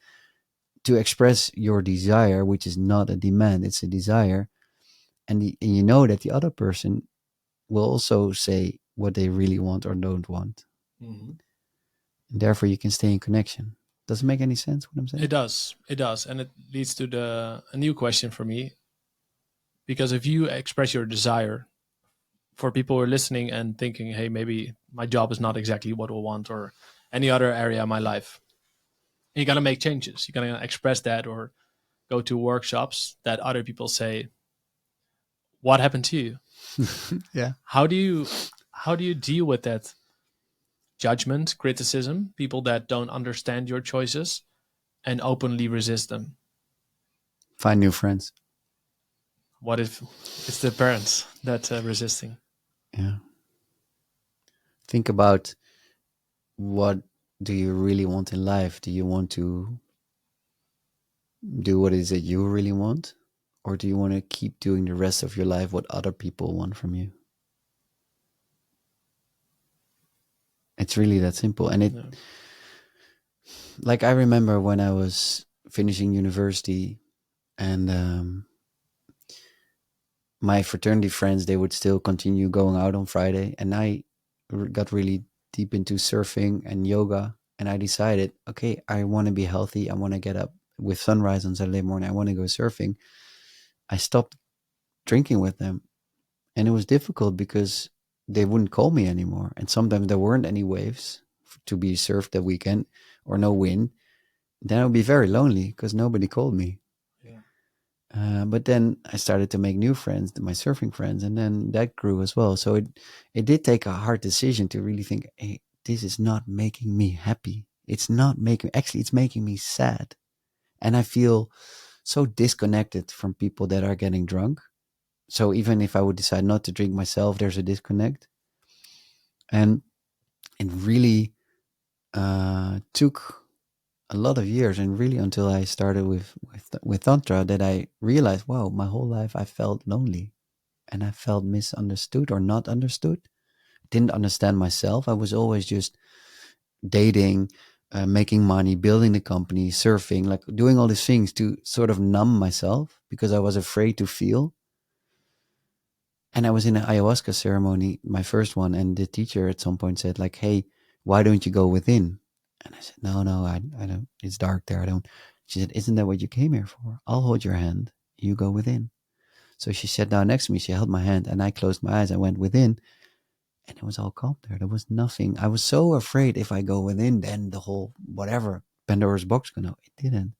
to express your desire, which is not a demand, it's a desire. And you know that the other person will also say what they really want or don't want. Mm-hmm. And therefore you can stay in connection. Does it make any sense what I'm saying? It does. It does. And it leads to a new question for me. Because if you express your desire, for people who are listening and thinking, hey, maybe my job is not exactly what I want, or any other area of my life, you got to make changes. You got to express that, or go to workshops that other people say, what happened to you? Yeah. How do you deal with that judgment, criticism, people that don't understand your choices and openly resist them? Find new friends. What if it's the parents that resisting? Yeah. Think about, what do you really want in life? Do you want to do what it is that you really want? Or do you want to keep doing the rest of your life what other people want from you? It's really that simple. And Yeah. like, I remember when I was finishing university, and my fraternity friends, they would still continue going out on Friday. And I got really deep into surfing and yoga. And I decided, okay, I want to be healthy. I want to get up with sunrise on Saturday morning. I want to go surfing. I stopped drinking with them. And it was difficult because they wouldn't call me anymore. And sometimes there weren't any waves to be surfed that weekend, or no wind. Then I would be very lonely because nobody called me. Yeah. But then I started to make new friends, my surfing friends, and then that grew as well. So it did take a hard decision to really think, hey, this is not making me happy. It's not making, actually, it's making me sad. And I feel so disconnected from people that are getting drunk. So even if I would decide not to drink myself, there's a disconnect. And it really took a lot of years, and really until I started with tantra, that I realized, wow, my whole life I felt lonely, and I felt misunderstood or not understood. Didn't understand myself. I was always just dating, making money, building the company, surfing, like doing all these things to sort of numb myself because I was afraid to feel. And I was in an ayahuasca ceremony, my first one, and the teacher at some point said, like, "Hey, why don't you go within?" And I said, "No, I don't. It's dark there. I don't." She said, "Isn't that what you came here for? I'll hold your hand. You go within." So she sat down next to me. She held my hand, and I closed my eyes. I went within, and it was all calm there. There was nothing. I was so afraid if I go within, then the whole whatever Pandora's box going to. It didn't.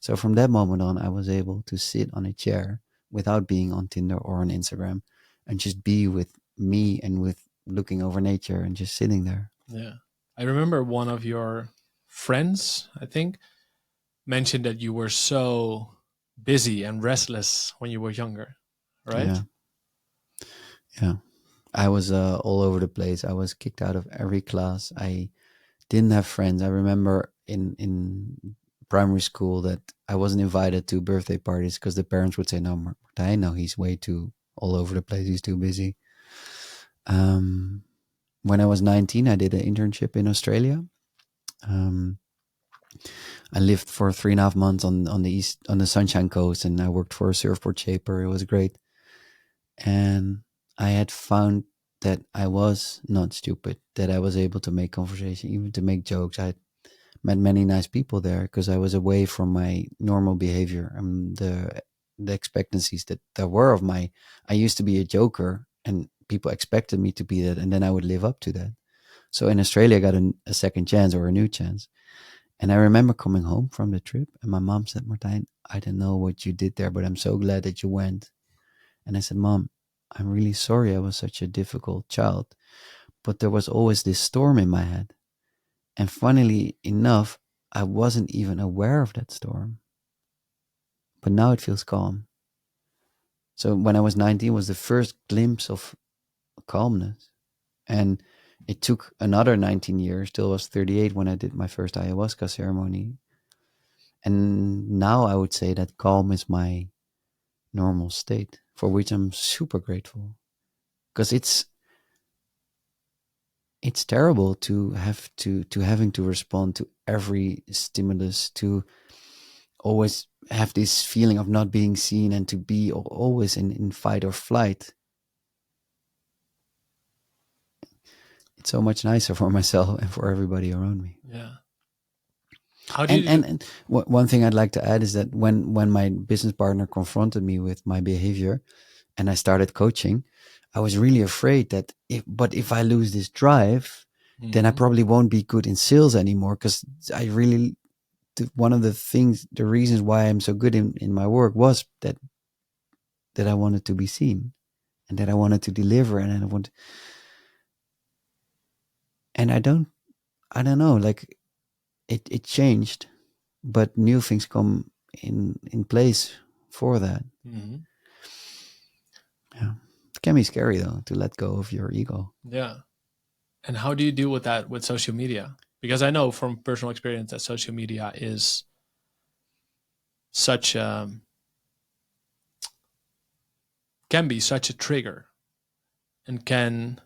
So from that moment on, I was able to sit on a chair without being on Tinder or on Instagram and just be with me and with looking over nature and just sitting there. Yeah. I remember one of your friends, I think, mentioned that you were so busy and restless when you were younger, right? Yeah. Yeah. I was all over the place. I was kicked out of every class. I didn't have friends. I remember in primary school that I wasn't invited to birthday parties because the parents would say, "No, Martijn, no, he's way too all over the place. He's too busy." When I was 19, I did an internship in Australia. Um, I lived for 3.5 months on the east on the Sunshine Coast, and I worked for a surfboard shaper. It was great, and I had found that I was not stupid. That I was able to make conversation, even to make jokes. I met many nice people there because I was away from my normal behavior and the expectancies that there were of my. I used to be a joker, and people expected me to be that, and then I would live up to that. So in Australia, I got a second chance or a new chance. And I remember coming home from the trip, and my mom said, "Martijn, I don't know what you did there, but I'm so glad that you went." And I said, "Mom, I'm really sorry I was such a difficult child, but there was always this storm in my head. And funnily enough, I wasn't even aware of that storm. But now it feels calm." So when I was 19 was the first glimpse of calmness. And it took another 19 years till I was 38 when I did my first ayahuasca ceremony. And now I would say that calm is my normal state, for which I'm super grateful. Because it's terrible to have to having to respond to every stimulus, to always have this feeling of not being seen and to be always in fight or flight. It's so much nicer for myself and for everybody around me. Yeah. How do you And one thing I'd like to add is that when my business partner confronted me with my behavior and I started coaching, I was really afraid that if I lose this drive, then I probably won't be good in sales anymore, because I really, one of the reasons why I'm so good in my work was that I wanted to be seen and that I wanted to deliver, and I don't know, like it changed, but new things come in place for that. Yeah. It can be scary though to let go of your ego. Yeah. And how do you deal with that with social media? Because I know from personal experience that social media is such can be such a trigger and can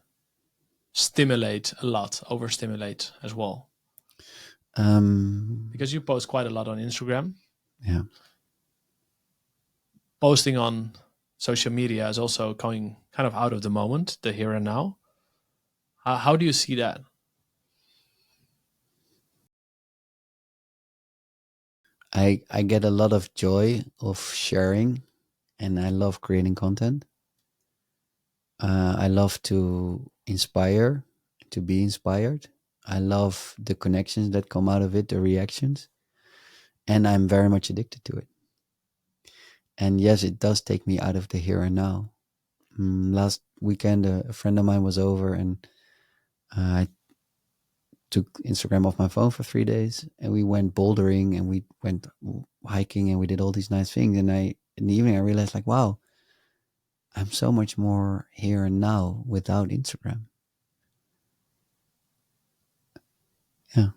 stimulate a lot, overstimulate as well. Because you post quite a lot on Instagram. Yeah. Posting on social media is also going kind of out of the moment, the here and now. How do you see that? I get a lot of joy of sharing, and I love creating content. I love to inspire, to be inspired. I love the connections that come out of it, the reactions, and I'm very much addicted to it. And yes, it does take me out of the here and now. Last weekend, a friend of mine was over, and I took Instagram off my phone for 3 days, and we went bouldering and we went hiking and we did all these nice things. And in the evening, I realized, like, wow, I'm so much more here and now without Instagram. Yeah.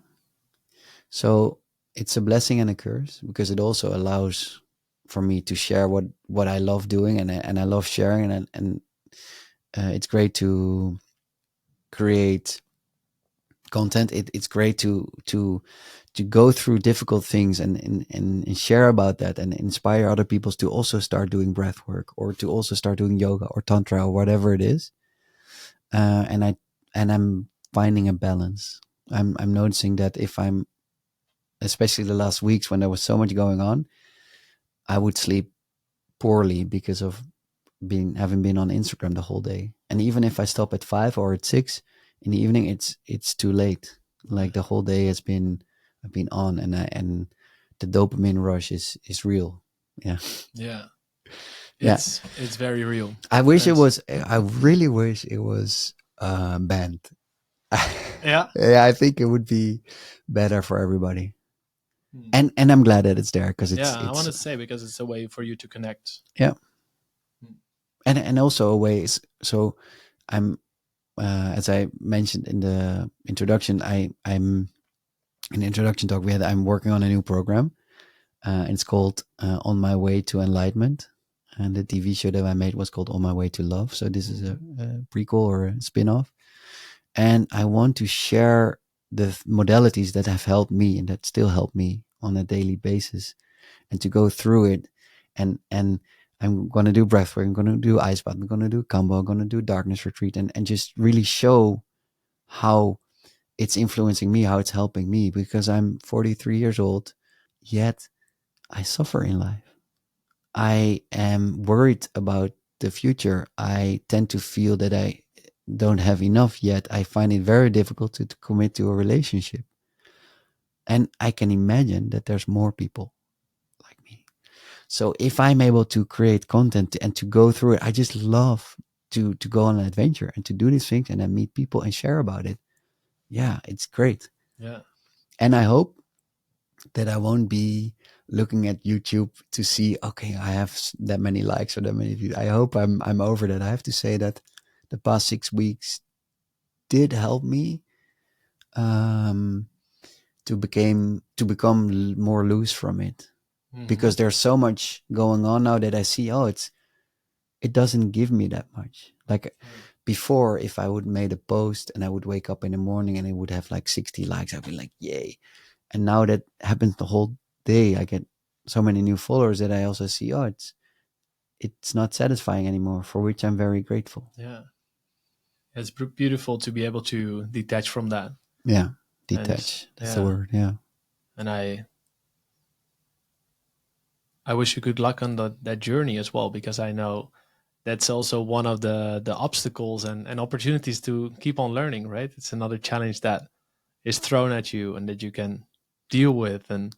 So it's a blessing and a curse, because it also allows for me to share what I love doing, and I love sharing, and it's great to create content, it's great to go through difficult things and share about that and inspire other people to also start doing breath work or to also start doing yoga or tantra or whatever it is. And I'm finding a balance. I'm noticing that if I'm, especially the last weeks when there was so much going on, I would sleep poorly because of having been on Instagram the whole day. And even if I stop at 5 or at 6 in the evening, it's too late. Like the whole day I've been on, and the dopamine rush is real. Yeah. Yeah. Yeah. It's very real. I wish it And was. I really wish it was banned. yeah. Yeah, I think it would be better for everybody. Hmm. And I'm glad that it's there because Yeah, I want it's to say because it's a way for you to connect. yeah, Hmm. and also a way. So I'm as I mentioned in the introduction, I'm in the introduction talk we had. I'm working on a new program. It's called On My Way to Enlightenment, and the TV show that I made was called On My Way to Love. So this is a prequel or a spin-off, and I want to share the modalities that have helped me and that still help me on a daily basis, and to go through it, and I'm going to do breathwork, I'm going to do ice bath, I'm going to do combo, I'm going to do darkness retreat, and just really show how it's influencing me, how it's helping me, because I'm 43 years old, yet I suffer in life. I am worried about the future. I tend to feel that I don't have enough yet. I find it very difficult to commit to a relationship. And I can imagine that there's more people like me. So if I'm able to create content and to go through it, I just love to go on an adventure and to do these things and then meet people and share about it. Yeah, it's great. Yeah. And I hope that I won't be looking at YouTube to see, okay, I have that many likes or that many views. I hope I'm over that. I have to say that the past 6 weeks did help me um, to become more loose from it, because there's so much going on now that I see. Oh, it doesn't give me that much. Like before, if I would made a post and I would wake up in the morning and it would have like 60 likes, I'd be like, yay. And now that happens the whole day. I get so many new followers that I also see, oh, it's not satisfying anymore, for which I'm very grateful. Yeah. It's beautiful to be able to detach from that. Yeah. And Detach. That's the word. Yeah. And I wish you good luck on that journey as well, because I know that's also one of the obstacles and opportunities to keep on learning, right? It's another challenge that is thrown at you and that you can deal with and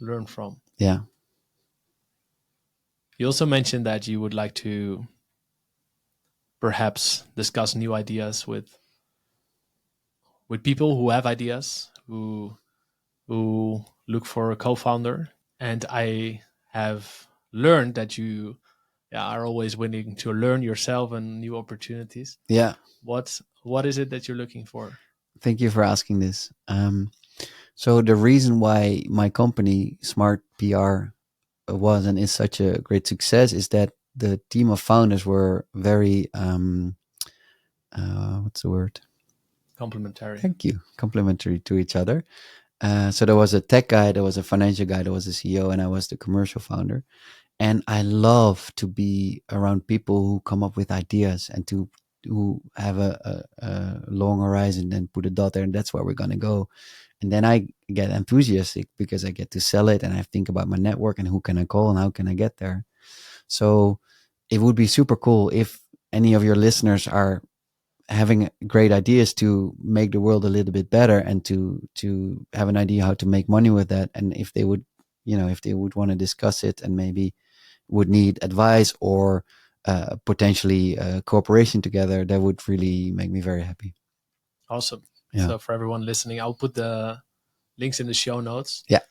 learn from. Yeah. You also mentioned that you would like to perhaps discuss new ideas with people who have ideas, who look for a co-founder. And I have learned that you are always willing to learn yourself and new opportunities. Yeah. What is it that you're looking for? Thank you for asking this. So the reason why my company, Smart PR, was and is such a great success is that the team of founders were very, what's the word? Complementary. Thank you. Complementary to each other. So there was a tech guy, there was a financial guy, there was a CEO, and I was the commercial founder. And I love to be around people who come up with ideas and who have a long horizon and put a dot there, and that's where we're gonna go. And then I get enthusiastic because I get to sell it, and I think about my network and who can I call and how can I get there. So it would be super cool if any of your listeners are having great ideas to make the world a little bit better and to have an idea how to make money with that, and if they would, if they would want to discuss it and maybe would need advice or potentially cooperation together, that would really make me very happy. Awesome. Yeah. So for everyone listening, I'll put the links in the show notes. Yeah.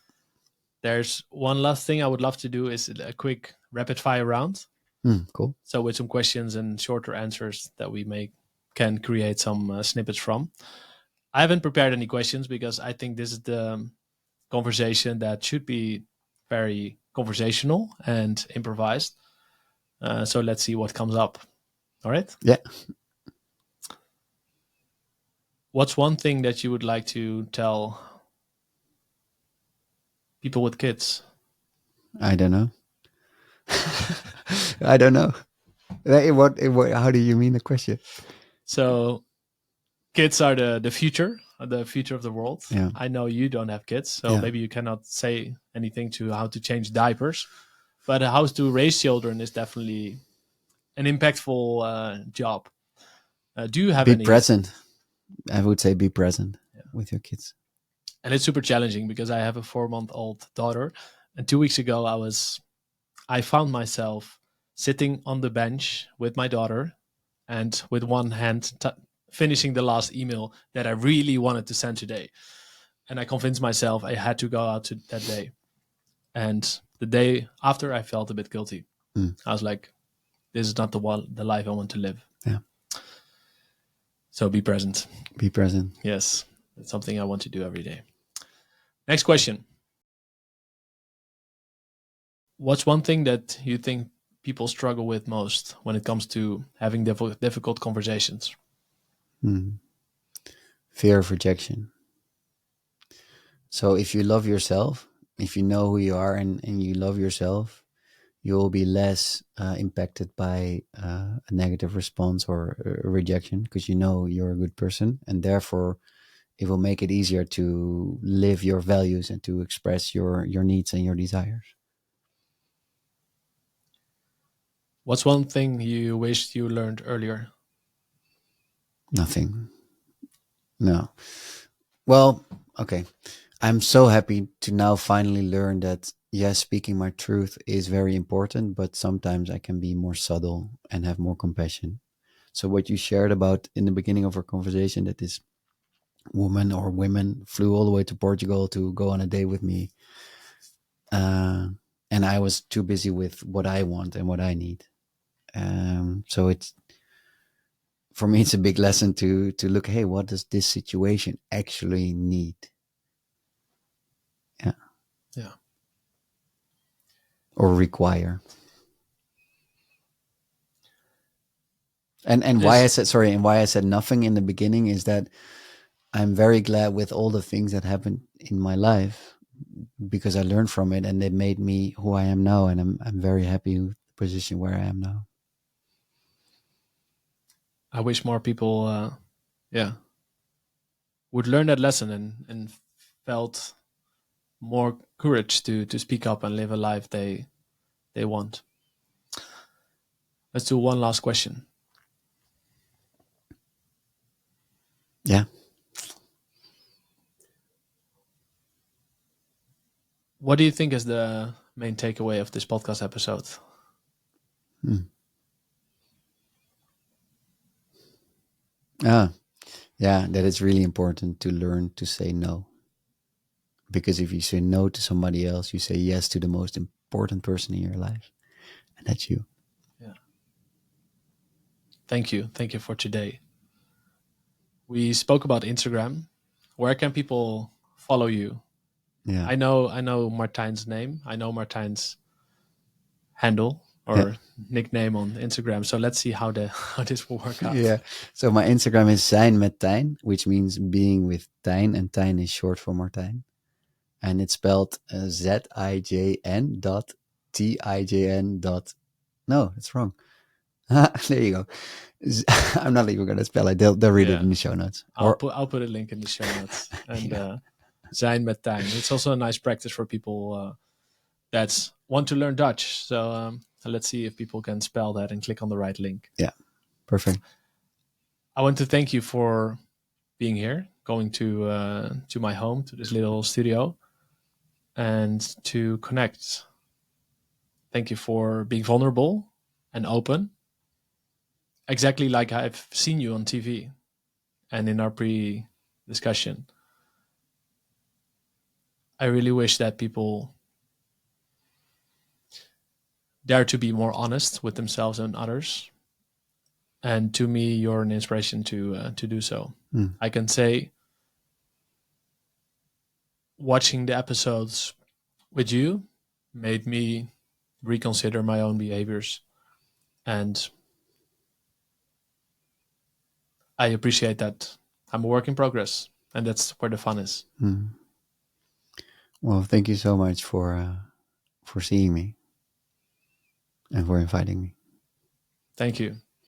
There's one last thing I would love to do is a quick rapid fire round. Cool. So with some questions and shorter answers that can create some snippets from. I haven't prepared any questions because I think this is the conversation that should be very conversational and improvised. So let's see what comes up. All right. Yeah. What's one thing that you would like to tell people with kids? I don't know. I don't know. How do you mean the question? So kids are the future of the world. Yeah. I know you don't have kids, so Yeah. maybe you cannot say anything to how to change diapers, but how to raise children is definitely an impactful job. Do you have Be any? present. I would say be present with your kids. And it's super challenging because I have a 4-month-old daughter, and 2 weeks ago I found myself sitting on the bench with my daughter and with one hand finishing the last email that I really wanted to send today. And I convinced myself I had to go out to that day. And the day after, I felt a bit guilty. I was like, this is not the life I want to live. Yeah. So be present. Be present. Yes, it's something I want to do every day. Next question. What's one thing that you think people struggle with most when it comes to having difficult conversations? Fear of rejection. So if you love yourself, if you know who you are and you love yourself, you will be less impacted by a negative response or a rejection because you know you're a good person, and therefore it will make it easier to live your values and to express your needs and your desires. What's one thing you wished you learned earlier? Nothing. No. Well, okay. I'm so happy to now finally learn that, yes, speaking my truth is very important, but sometimes I can be more subtle and have more compassion. So, what you shared about in the beginning of our conversation, that this woman or women flew all the way to Portugal to go on a date with me. And I was too busy with what I want and what I need. So it's, for me, it's a big lesson to look, hey, what does this situation actually need? Yeah. Yeah. Or require. And why I said nothing in the beginning is that I'm very glad with all the things that happened in my life because I learned from it and they made me who I am now, and I'm very happy with the position where I am now. I wish more people, would learn that lesson and felt more courage to speak up and live a life they want. Let's do one last question. Yeah. What do you think is the main takeaway of this podcast episode? Yeah, that it's really important to learn to say no. Because if you say no to somebody else, you say yes to the most important person in your life. And that's you. Yeah. Thank you. Thank you for today. We spoke about Instagram. Where can people follow you? Yeah. I know Martijn's name. I know Martijn's handle or Yeah. nickname on Instagram. So let's see how this will work out. Yeah. So my Instagram is Zijn met Tijn, which means being with Tijn, and Tijn is short for Martijn. And it's spelled ZIJN dot TIJN dot. No, it's wrong. There you go. I'm not even going to spell it. They'll read it in the show notes. I'll put a link in the show notes. And Zijn met Tijn. It's also a nice practice for people that want to learn Dutch. So let's see if people can spell that and click on the right link. Yeah, perfect. I want to thank you for being here, going to my home, to this little studio, and to connect. Thank you for being vulnerable and open, exactly like I've seen you on TV and in our pre-discussion. I really wish that people dare to be more honest with themselves and others. And to me, you're an inspiration to do so. I can say, watching the episodes with you made me reconsider my own behaviors, and I appreciate that I'm a work in progress, and that's where the fun is. Well, thank you so much for seeing me and for inviting me. Thank you.